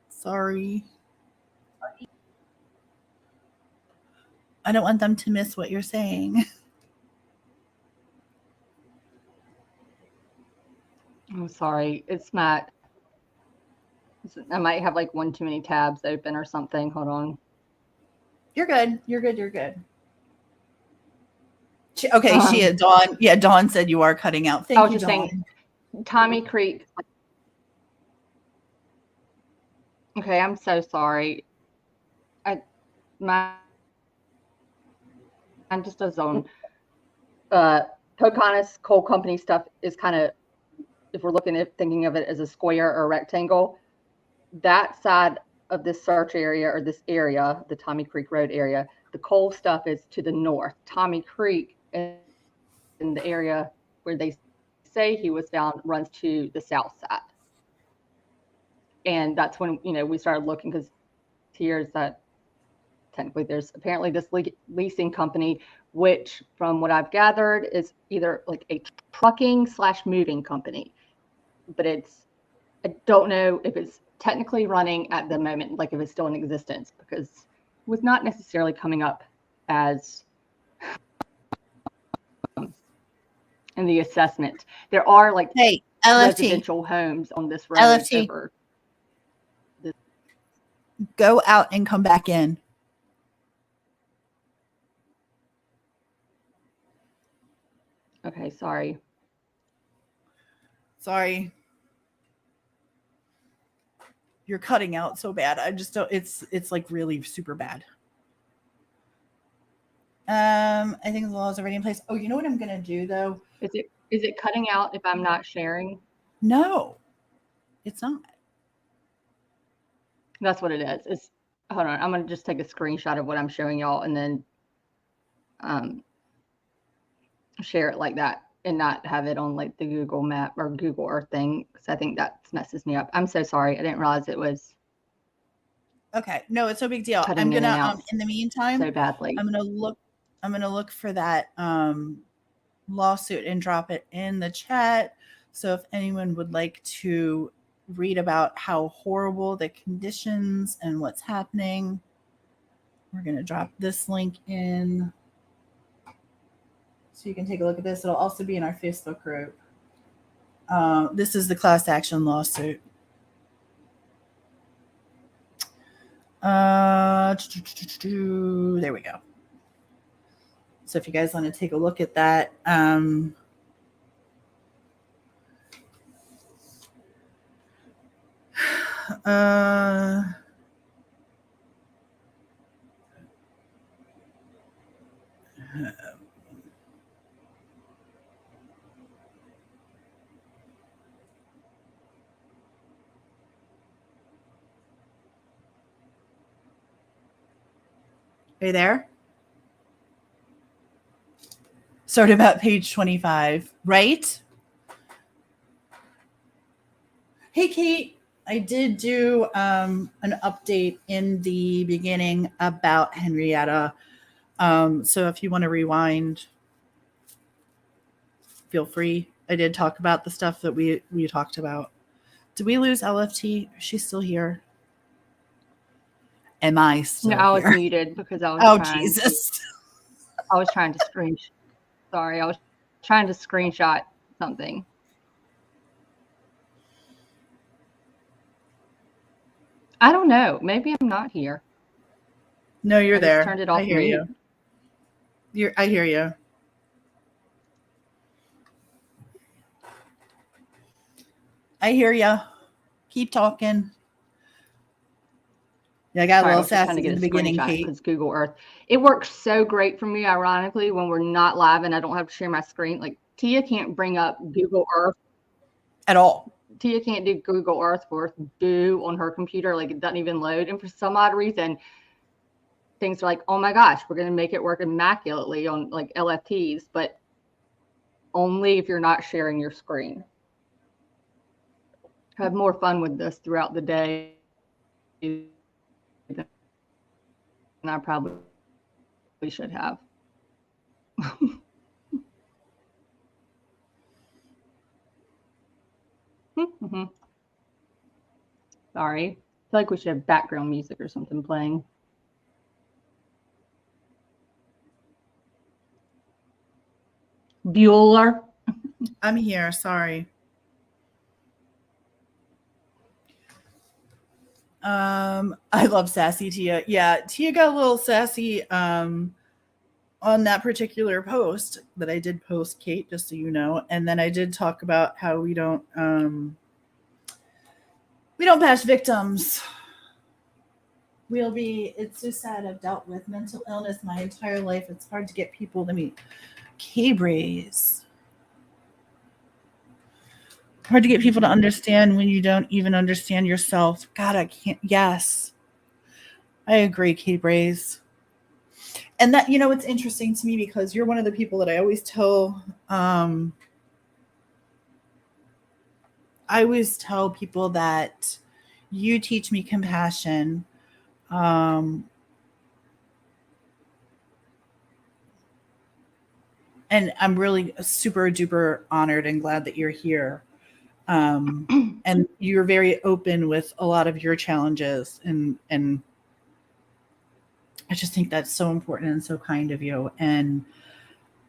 Speaker 1: Sorry. I don't want them to miss what you're saying.
Speaker 2: I'm sorry. It's not. I might have like one too many tabs open or something. Hold on.
Speaker 1: You're good. You're good. You're good. She had Dawn. Yeah, Dawn said you are cutting out. Thank you, Dawn.
Speaker 2: Saying, Tommy Creek. Okay, I'm so sorry. Mine just does on Pocahontas Coal Company stuff is kind of, if we're looking at thinking of it as a square or a rectangle, that side of this search area or this area, the Tommy Creek Road area, the coal stuff is to the north. Tommy Creek in the area where they say he was found runs to the south side. And that's when, we started looking, because here's that technically there's apparently this leasing company, which from what I've gathered is either like a trucking / moving company, but I don't know if it's technically running at the moment, like if it's still in existence, because it was not necessarily coming up as in the assessment. There are like residential homes on this road.
Speaker 1: LFT. Go out and come back in.
Speaker 2: Okay, sorry.
Speaker 1: You're cutting out so bad. I just don't. It's like really super bad. I think the law is already in place. Oh, you know what I'm gonna do though?
Speaker 2: Is it cutting out if I'm not sharing?
Speaker 1: No, it's not.
Speaker 2: That's what it is. Hold on. I'm gonna just take a screenshot of what I'm showing y'all and then share it like that and not have it on like the Google Map or Google Earth thing, because I think that messes me up. I'm so sorry. I didn't realize it was.
Speaker 1: Okay, no, it's no big deal. I'm gonna in the meantime,
Speaker 2: so badly.
Speaker 1: I'm gonna look for that lawsuit and drop it in the chat. So if anyone would like to read about how horrible the conditions and what's happening, we're gonna drop this link in so you can take a look at this. It'll also be in our Facebook group. This is the class action lawsuit. There we go. So if you guys want to take a look at that, are you there? Start about page 25, right? Hey, Kate, I did do an update in the beginning about Henrietta. So if you want to rewind, feel free. I did talk about the stuff that we talked about. Did we lose LFT? Is she still here? Am I still
Speaker 2: here? No, I was muted because I was
Speaker 1: Jesus.
Speaker 2: I was trying to screenshot. Sorry, I was trying to screenshot something. I don't know. Maybe I'm not here.
Speaker 1: No, you're there.
Speaker 2: Turned it off.
Speaker 1: I hear you. I hear you. I hear you. Keep talking. Yeah, I got a little sassy in the beginning, Kate.
Speaker 2: Because Google Earth. It works so great for me, ironically, when we're not live and I don't have to share my screen. Like, Tia can't bring up Google Earth.
Speaker 1: At all.
Speaker 2: Tia can't do Google Earth worth boo on her computer. Like, it doesn't even load. And for some odd reason, things are like, oh my gosh, we're going to make it work immaculately on like LFTs, but only if you're not sharing your screen. Have more fun with this throughout the day than I probably should have. Mm-hmm. Sorry. I feel like we should have background music or something playing. Bueller.
Speaker 1: I'm here. Sorry. I love sassy Tia. Yeah, Tia got a little sassy on that particular post that I did post, Kate, just so you know. And then I did talk about how we don't bash victims. It's so sad. I've dealt with mental illness my entire life. It's hard to get people to meet K-Braze. Hard to get people to understand when you don't even understand yourself. God, I can't. Yes. I agree, K-Braze. And that, it's interesting to me because you're one of the people that I always tell people that you teach me compassion. And I'm really super duper honored and glad that you're here. And you're very open with a lot of your challenges, and I just think that's so important and so kind of you. And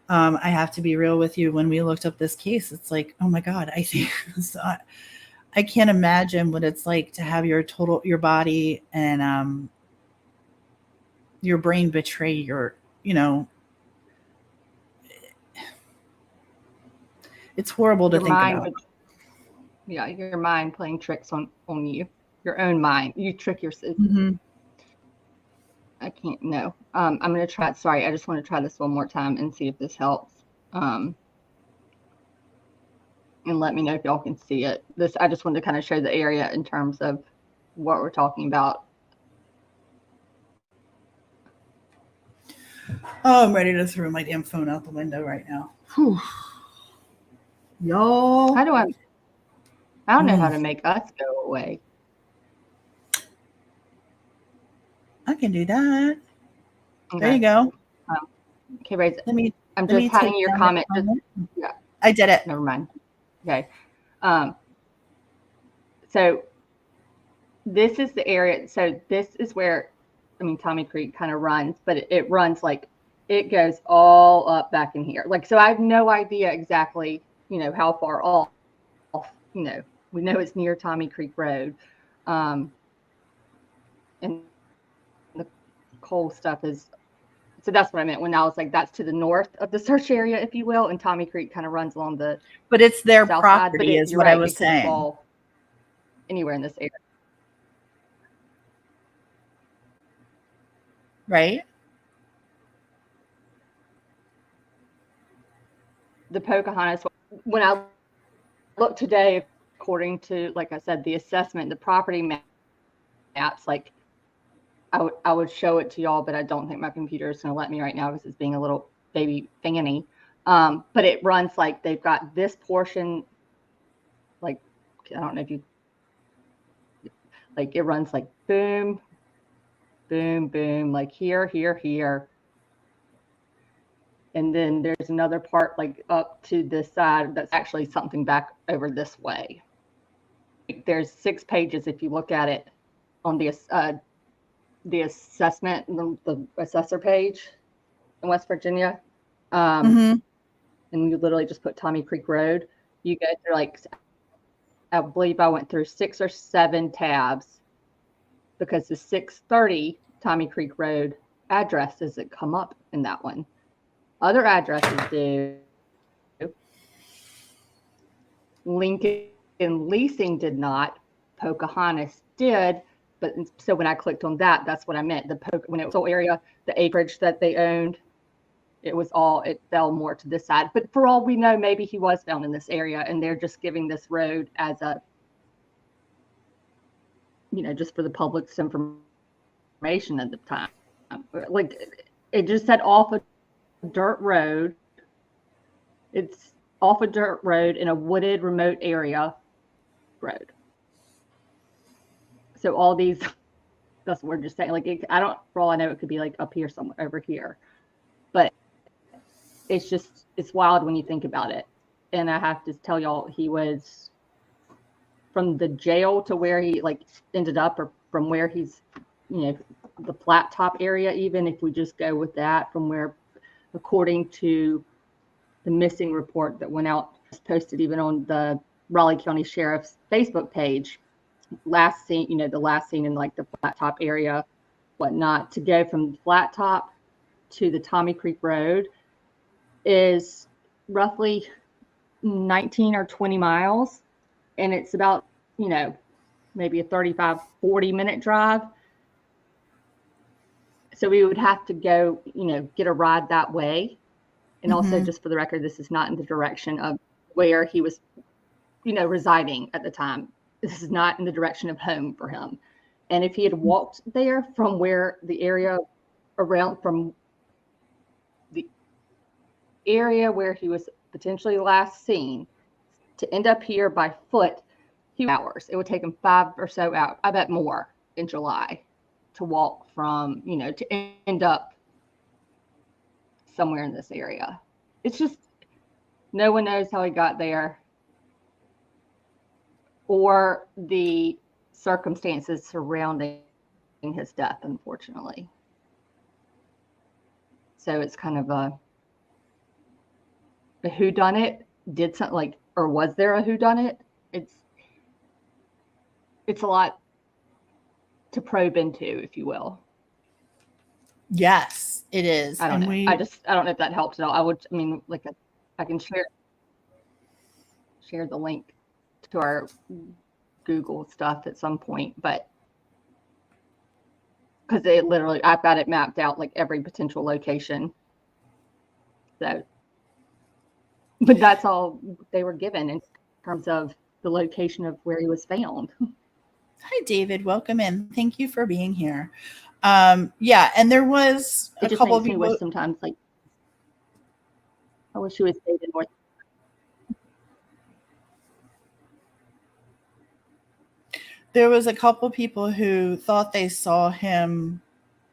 Speaker 1: I have to be real with you. When we looked up this case, it's like, oh my God, I think I can't imagine what it's like to have your body and your brain betray your, it's horrible to think about.
Speaker 2: Yeah, your mind playing tricks on you, your own mind. You trick yourself.
Speaker 1: Mm-hmm.
Speaker 2: I can't. No. I'm gonna try. Sorry, I just want to try this one more time and see if this helps. And let me know if y'all can see it. I just wanted to kind of show the area in terms of what we're talking about.
Speaker 1: Oh, I'm ready to throw my damn phone out the window right now. Whew. Y'all.
Speaker 2: I don't know how to make us go away.
Speaker 1: I can do that. Okay. There you go.
Speaker 2: Okay, Raise. I'm just having your comment.
Speaker 1: Yeah, I did it.
Speaker 2: Never mind. Okay. So this is the area. So this is where, Tommy Creek kind of runs, but it runs like it goes all up back in here. Like, so I have no idea exactly, how far off, we know it's near Tommy Creek Road. And the coal stuff is, so that's what I meant when I was like, that's to the north of the search area, if you will. And Tommy Creek kind of runs along the
Speaker 1: but it's their
Speaker 2: south
Speaker 1: property
Speaker 2: side,
Speaker 1: is what I was saying.
Speaker 2: Fall anywhere in this area.
Speaker 1: Right?
Speaker 2: The Pocahontas, when I looked today, according to, like I said, the assessment, the property maps, like I would show it to y'all, but I don't think my computer is going to let me right now because it's being a little baby thingy. But it runs like they've got this portion, like, I don't know if you, like it runs like boom, boom, boom, like here, here, here. And then there's another part like up to this side that's actually something back over this way. There's 6 pages if you look at it on the assessment, the assessor page in West Virginia. And you literally just put Tommy Creek Road. You go through, like, I believe I went through 6 or 7 tabs because the 630 Tommy Creek Road address doesn't come up in that one. Other addresses do. Lincoln Leasing did not. Pocahontas did. But so when I clicked on that, that's what I meant. When it was whole area, the acreage that they owned, it fell more to this side. But for all we know, maybe he was found in this area, and they're just giving this road as a, just for the public's information at the time. Like, it just said off a dirt road. It's off a dirt road in a wooded, remote area road. So all these, that's what we're just saying. Like, for all I know, it could be like up here somewhere, over here. But it's wild when you think about it. And I have to tell y'all, he was from the jail to where he like ended up, or from where he's, the flat top area, even if we just go with that, from where, according to the missing report that went out, posted even on the Raleigh County Sheriff's Facebook page, last seen in like the flat top area, whatnot, to go from flat top to the Tommy Creek Road is roughly 19 or 20 miles. And it's about, maybe a 35-40 minute drive. So we would have to go, get a ride that way. And also, just for the record, this is not in the direction of where he was, residing at the time. This is not in the direction of home for him. And if he had walked there from where the area around, from the area where he was potentially last seen, to end up here by foot, hours. It would take him 5 or so hours, I bet more, in July to walk from, to end up somewhere in this area. It's just, no one knows how he got there or the circumstances surrounding his death, unfortunately. So it's kind of a whodunit. Did something like, or was there a whodunit? It's a lot to probe into, if you will.
Speaker 1: Yes, it is.
Speaker 2: I don't know. I don't know if that helps at all. I can share the link to our Google stuff at some point, but because I've got it mapped out, like every potential location. So, but that's all they were given in terms of the location of where he was found.
Speaker 1: Hi, David. Welcome in. Thank you for being here. Yeah, and there was a couple of people.
Speaker 2: Sometimes, like, I wish he would stay in North.
Speaker 1: There was a couple of people who thought they saw him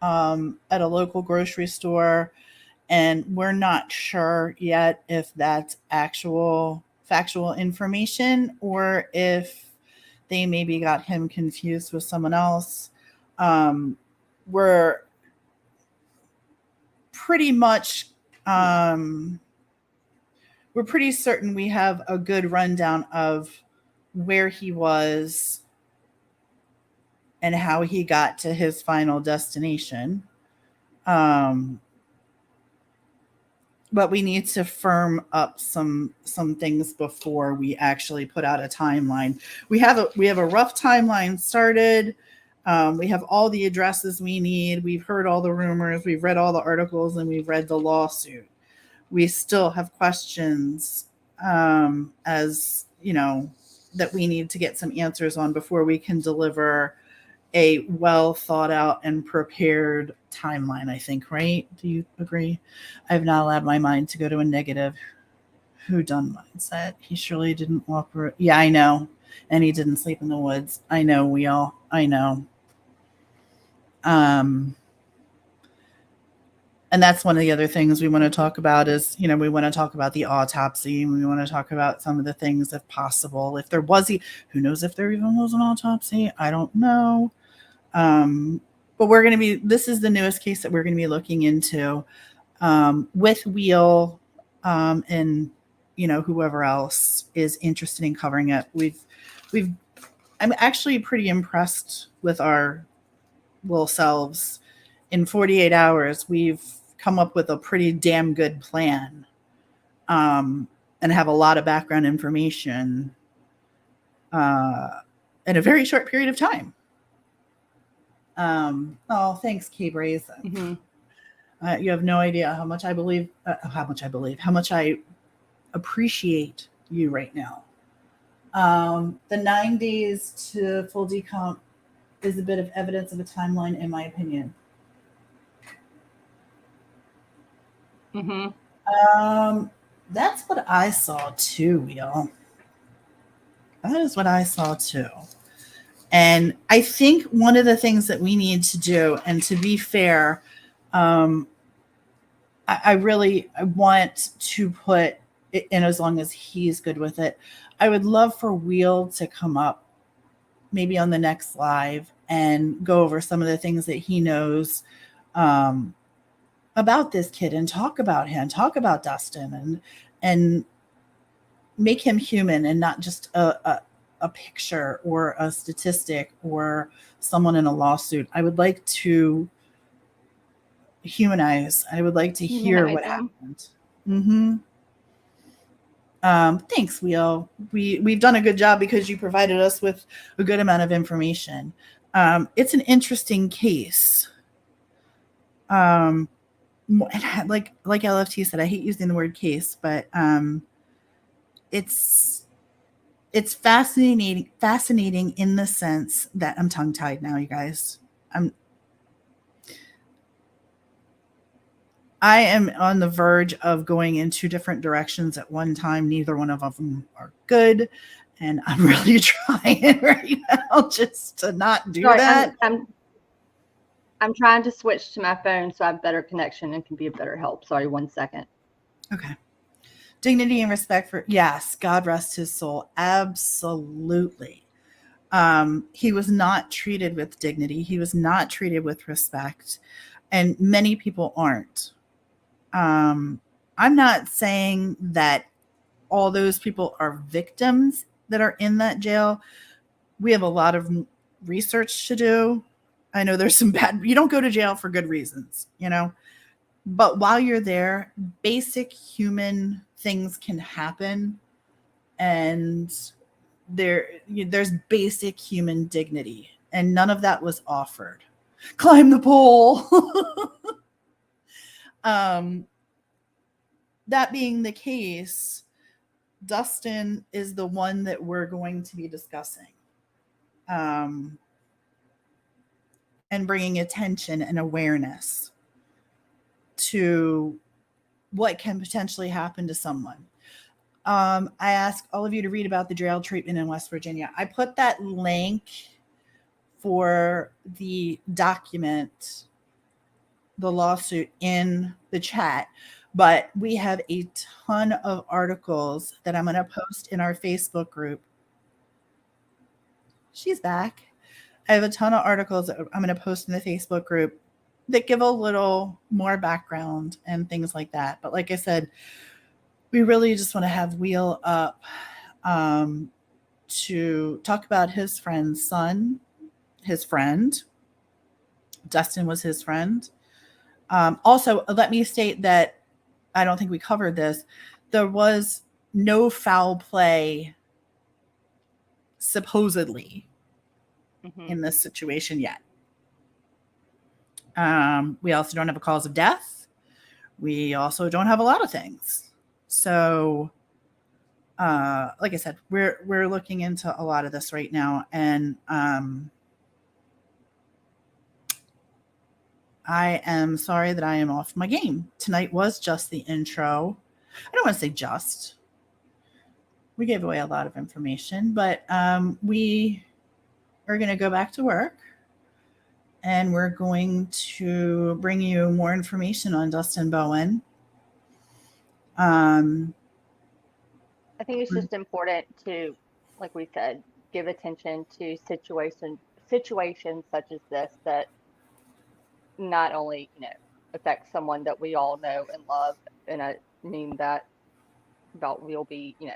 Speaker 1: at a local grocery store, and we're not sure yet if that's actual factual information or if they maybe got him confused with someone else. We're pretty much, we're pretty certain we have a good rundown of where he was and how he got to his final destination. But we need to firm up some things before we actually put out a timeline. We have a rough timeline started. We have all the addresses we need. We've heard all the rumors. We've read all the articles, and we've read the lawsuit. We still have questions, as that we need to get some answers on before we can deliver a well thought out and prepared timeline, I think, right? Do you agree? I have not allowed my mind to go to a negative whodunit mindset. He surely didn't walk around. Yeah, I know. And he didn't sleep in the woods. I know, I know. And that's one of the other things we want to talk about is, we want to talk about the autopsy. We want to talk about some of the things, if possible. If there was, who knows if there even was an autopsy? I don't know. But this is the newest case that we're going to be looking into, with Wheel, and, whoever else is interested in covering it. I'm actually pretty impressed with our little selves. In 48 hours, we've come up with a pretty damn good plan, and have a lot of background information, in a very short period of time. Thanks, K-Braze. Mm-hmm. You have no idea how much I appreciate you right now. The 9 days to full decomp is a bit of evidence of a timeline, in my opinion.
Speaker 2: Mm-hmm.
Speaker 1: That's what I saw too, Wheel. That is what I saw too. And I think one of the things that we need to do, and to be fair, I want to put it in, as long as he's good with it, I would love for Wheel to come up maybe on the next live and go over some of the things that he knows um, about this kid and talk about him, talk about Dustin, and make him human and not just a picture or a statistic or someone in a lawsuit. I would like to humanize. I would like to hear
Speaker 2: Humanize
Speaker 1: what
Speaker 2: them.
Speaker 1: happened. Mm-hmm. Thanks, Wheel. We've done a good job because you provided us with a good amount of information. It's an interesting case. Um, like LFT said, I hate using the word case, but it's it's fascinating in the sense that I'm tongue tied now, you guys. I am on the verge of going in two different directions at one time. Neither one of them are good. And I'm really trying right now just to not do
Speaker 2: Sorry,
Speaker 1: that.
Speaker 2: I'm trying to switch to my phone so I have better connection and can be of better help. Sorry, 1 second.
Speaker 1: Okay. Dignity and respect for, yes, God rest his soul. Absolutely. He was not treated with dignity. He was not treated with respect. And many people aren't. I'm not saying that all those people are victims that are in that jail. We have a lot of research to do. I know there's some bad, you don't go to jail for good reasons, you know, but while you're there, basic human things can happen, and there's basic human dignity, and none of that was offered. Climb the pole. um, that being the case, Dustin is the one that we're going to be discussing, um, and bringing attention and awareness to what can potentially happen to someone. I ask all of you to read about the jail treatment in West Virginia. I put that link for the document, the lawsuit, in the chat, but we have a ton of articles that I'm going to post in our Facebook group. She's back. I have a ton of articles that I'm going to post in the Facebook group that give a little more background and things like that. But like I said, we really just want to have Wheel up to talk about his friend's son, his friend. Dustin was his friend. Also, let me state that I don't think we covered this. There was no foul play, supposedly, in this situation yet. We also don't have a cause of death. We also don't have a lot of things. So, like I said, we're looking into a lot of this right now, and I am sorry that I am off my game. Tonight was just the intro. I don't want to say just. We gave away a lot of information, but we are going to go back to work, and we're going to bring you more information on Dustin Bowen.
Speaker 2: I think it's just important to, like we said, give attention to situations such as this that not only, affect someone that we all know and love, and I mean that about we'll be, he's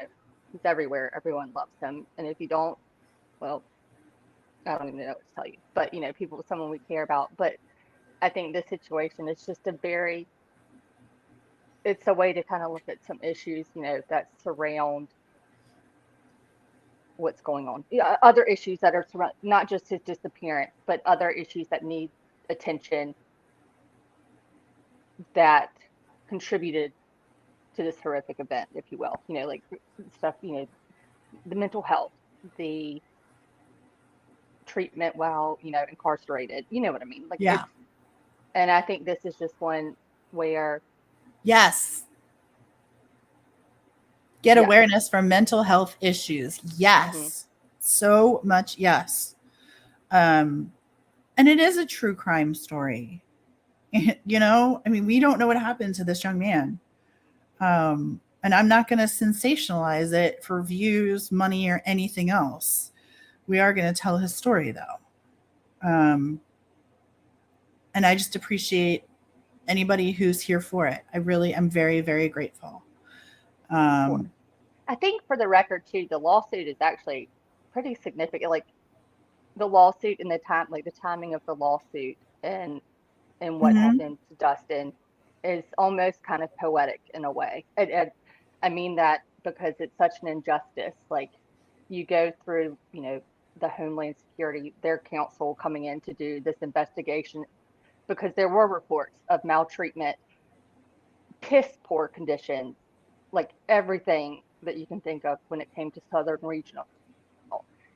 Speaker 2: everywhere. Everyone loves him. And if you don't, well, I don't even know what to tell you. But, people, someone we care about. But I think this situation is just it's a way to kind of look at some issues, that surround what's going on. Yeah, other issues that are surround not just his disappearance, but other issues that need attention that contributed to this horrific event, if you will. Like stuff, the mental health, the treatment while, incarcerated. You know what I mean? Like
Speaker 1: Yeah.
Speaker 2: and I think this is just one where
Speaker 1: Yes. Get awareness from mental health issues. Yes. So much yes. And it is a true crime story. I mean, we don't know what happened to this young man. And I'm not going to sensationalize it for views, money, or anything else. We are going to tell his story, though. And I just appreciate anybody who's here for it. I really am very, very grateful.
Speaker 3: Sure.
Speaker 1: Um,
Speaker 3: I think for the record too, the lawsuit is actually pretty significant. Like the lawsuit and the time, like the timing of the lawsuit and what
Speaker 1: mhm.
Speaker 3: happened to Dustin is almost kind of poetic in a way. I mean that because it's such an injustice. Like you go through, the Homeland Security, their counsel coming in to do this investigation because there were reports of maltreatment, piss poor conditions, like everything that you can think of when it came to Southern Regional.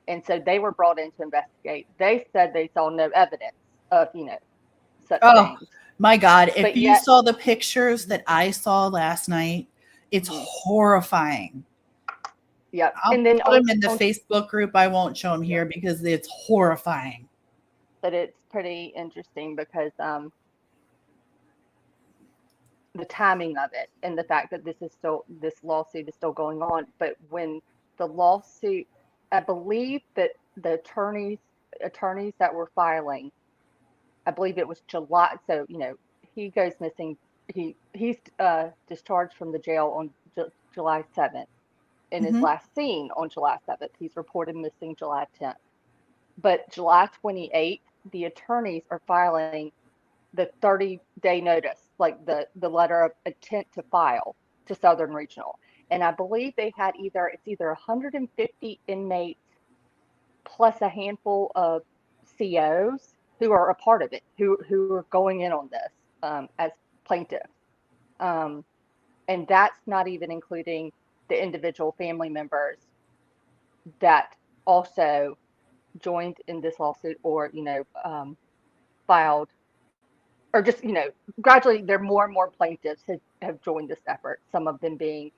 Speaker 3: And so they were brought in to investigate. They said they saw no evidence of, such
Speaker 1: Oh
Speaker 3: things.
Speaker 1: my God. If
Speaker 3: But
Speaker 1: you
Speaker 3: yet,
Speaker 1: saw the pictures that I saw last night, it's
Speaker 3: mhm,
Speaker 1: horrifying.
Speaker 3: yep.
Speaker 1: I'll
Speaker 3: And then
Speaker 1: put them in the
Speaker 3: on
Speaker 1: Facebook group. I won't show them
Speaker 3: yeah,
Speaker 1: here because it's horrifying.
Speaker 3: but it's pretty interesting because the timing of it and the fact that this lawsuit is still going on. But when the lawsuit, I believe that the attorneys that were filing, I believe it was July. So he goes missing. He's discharged from the jail on July 7th, and is
Speaker 1: Hmm.
Speaker 3: last seen on July 7th. He's reported missing July 10th. But July 28th, the attorneys are filing the 30-day notice, like the letter of intent to file to Southern Regional. And I believe they had it's either 150 inmates plus a handful of COs who are a part of it, who are going in on this as plaintiffs. Um, and that's not even including the individual family members that also joined in this lawsuit or filed, or just gradually there are more and more plaintiffs have joined this effort, some of them being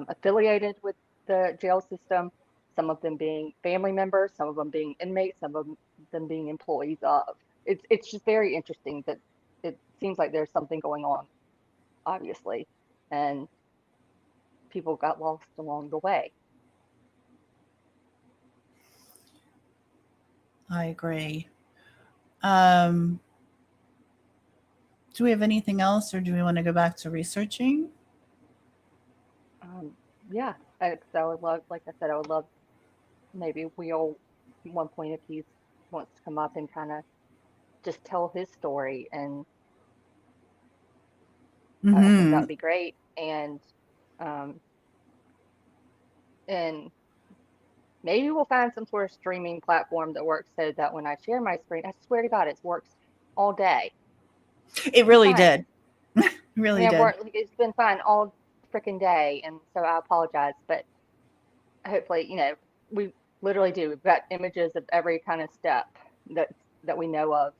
Speaker 3: affiliated with the jail system, some of them being family members, some of them being inmates, some of them being employees of. It's just very interesting that it seems like there's something going on, obviously, and people got lost along the way.
Speaker 1: I agree. Um, do we have anything else or do we want to go back to researching?
Speaker 3: Yeah, I would love, like I said, I would love maybe we'll one point if he wants to come up and kind of just tell his story, and I think that
Speaker 1: Hmm.
Speaker 3: would be great. Um, and maybe we'll find some sort of streaming platform that works so that when I share my screen, I swear to God, it works all day.
Speaker 1: It
Speaker 3: It's
Speaker 1: really
Speaker 3: fine.
Speaker 1: did. It
Speaker 3: I
Speaker 1: really
Speaker 3: mean,
Speaker 1: did.
Speaker 3: it's been fine all freaking day, and so I apologize, but hopefully, we literally do. We've got images of every kind of step that that we know of,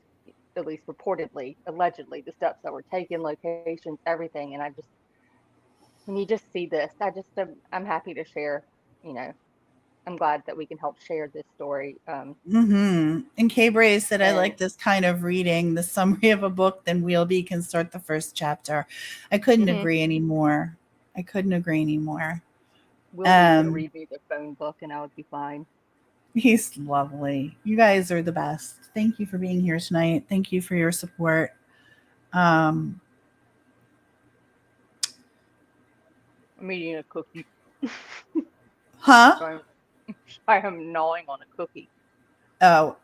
Speaker 3: at least reportedly, allegedly, the steps that were taken, locations, everything. And I just, when you just see this, I'm happy to share, you know, I'm glad that we can help share this story.
Speaker 1: And Kay Bray said, I
Speaker 3: And
Speaker 1: like this kind of reading, the summary of a book, then Wheelby can start the first chapter. I couldn't
Speaker 3: mhm,
Speaker 1: agree anymore. I couldn't agree anymore.
Speaker 3: Wilby could
Speaker 1: Um,
Speaker 3: read me the phone book and I would be fine.
Speaker 1: he's lovely. You guys are the best. Thank you for being here tonight. Thank you for your support. Um,
Speaker 3: I'm eating a cookie.
Speaker 1: huh?
Speaker 3: So I am gnawing on a cookie.
Speaker 1: Oh,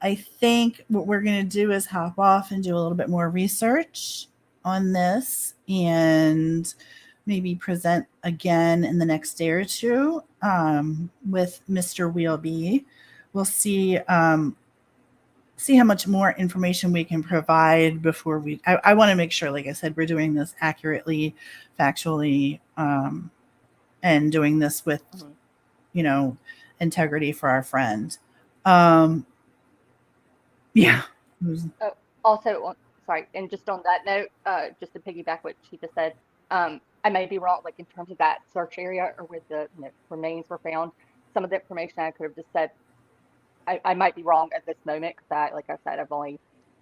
Speaker 1: I think what we're going to do is hop off and do a little bit more research on this and maybe present again in the next day or two with Mr. Wheelby. We'll see how much more information we can provide before I want to make sure, like I said, we're doing this accurately, factually, and doing this with,
Speaker 3: Mhm.
Speaker 1: you know, integrity for our friend. Um, yeah.
Speaker 3: Oh, also, sorry, and just on that note, just to piggyback what she just said, I may be wrong, like in terms of that search area or where the remains were found. Some of the information I could have just said, I might be wrong at this moment because like I said,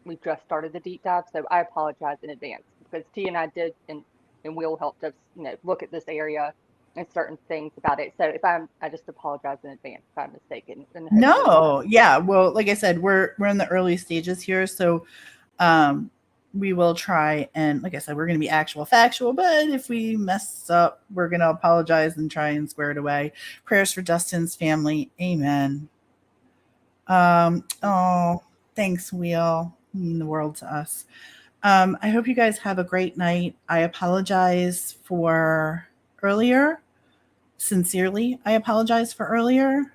Speaker 3: we just started the deep dive, so I apologize in advance because T and I did, and Will helped us, look at this area and certain things about it. So I just apologize in advance if I'm mistaken. And hopefully
Speaker 1: No, yeah. Well, like I said, we're in the early stages here, so we will try, and like I said, we're going to be actual factual, but if we mess up, we're going to apologize and try and square it away. Prayers for Dustin's family. Amen. Oh, thanks, Wheel. You mean the world to us. I hope you guys have a great night. I apologize for earlier. Sincerely, I apologize for earlier.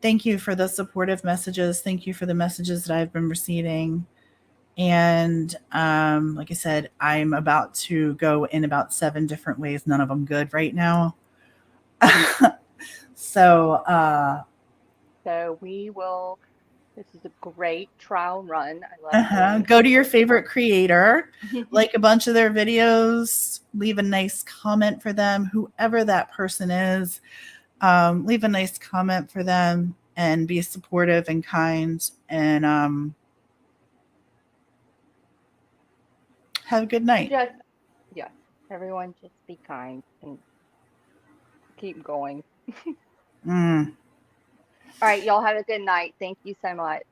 Speaker 1: Thank you for the supportive messages. Thank you for the messages that I've been receiving. And like I said, I'm about to go in about 7 different ways, none of them good right now. So
Speaker 3: we will. This is a great trial run. I love
Speaker 1: go to your favorite creator, like a bunch of their videos, leave a nice comment for them, whoever that person is. Leave a nice comment for them and be supportive and kind, and have a good night.
Speaker 3: Yeah, everyone just be kind and keep going.
Speaker 1: Mm.
Speaker 3: All right, y'all have a good night. Thank you so much.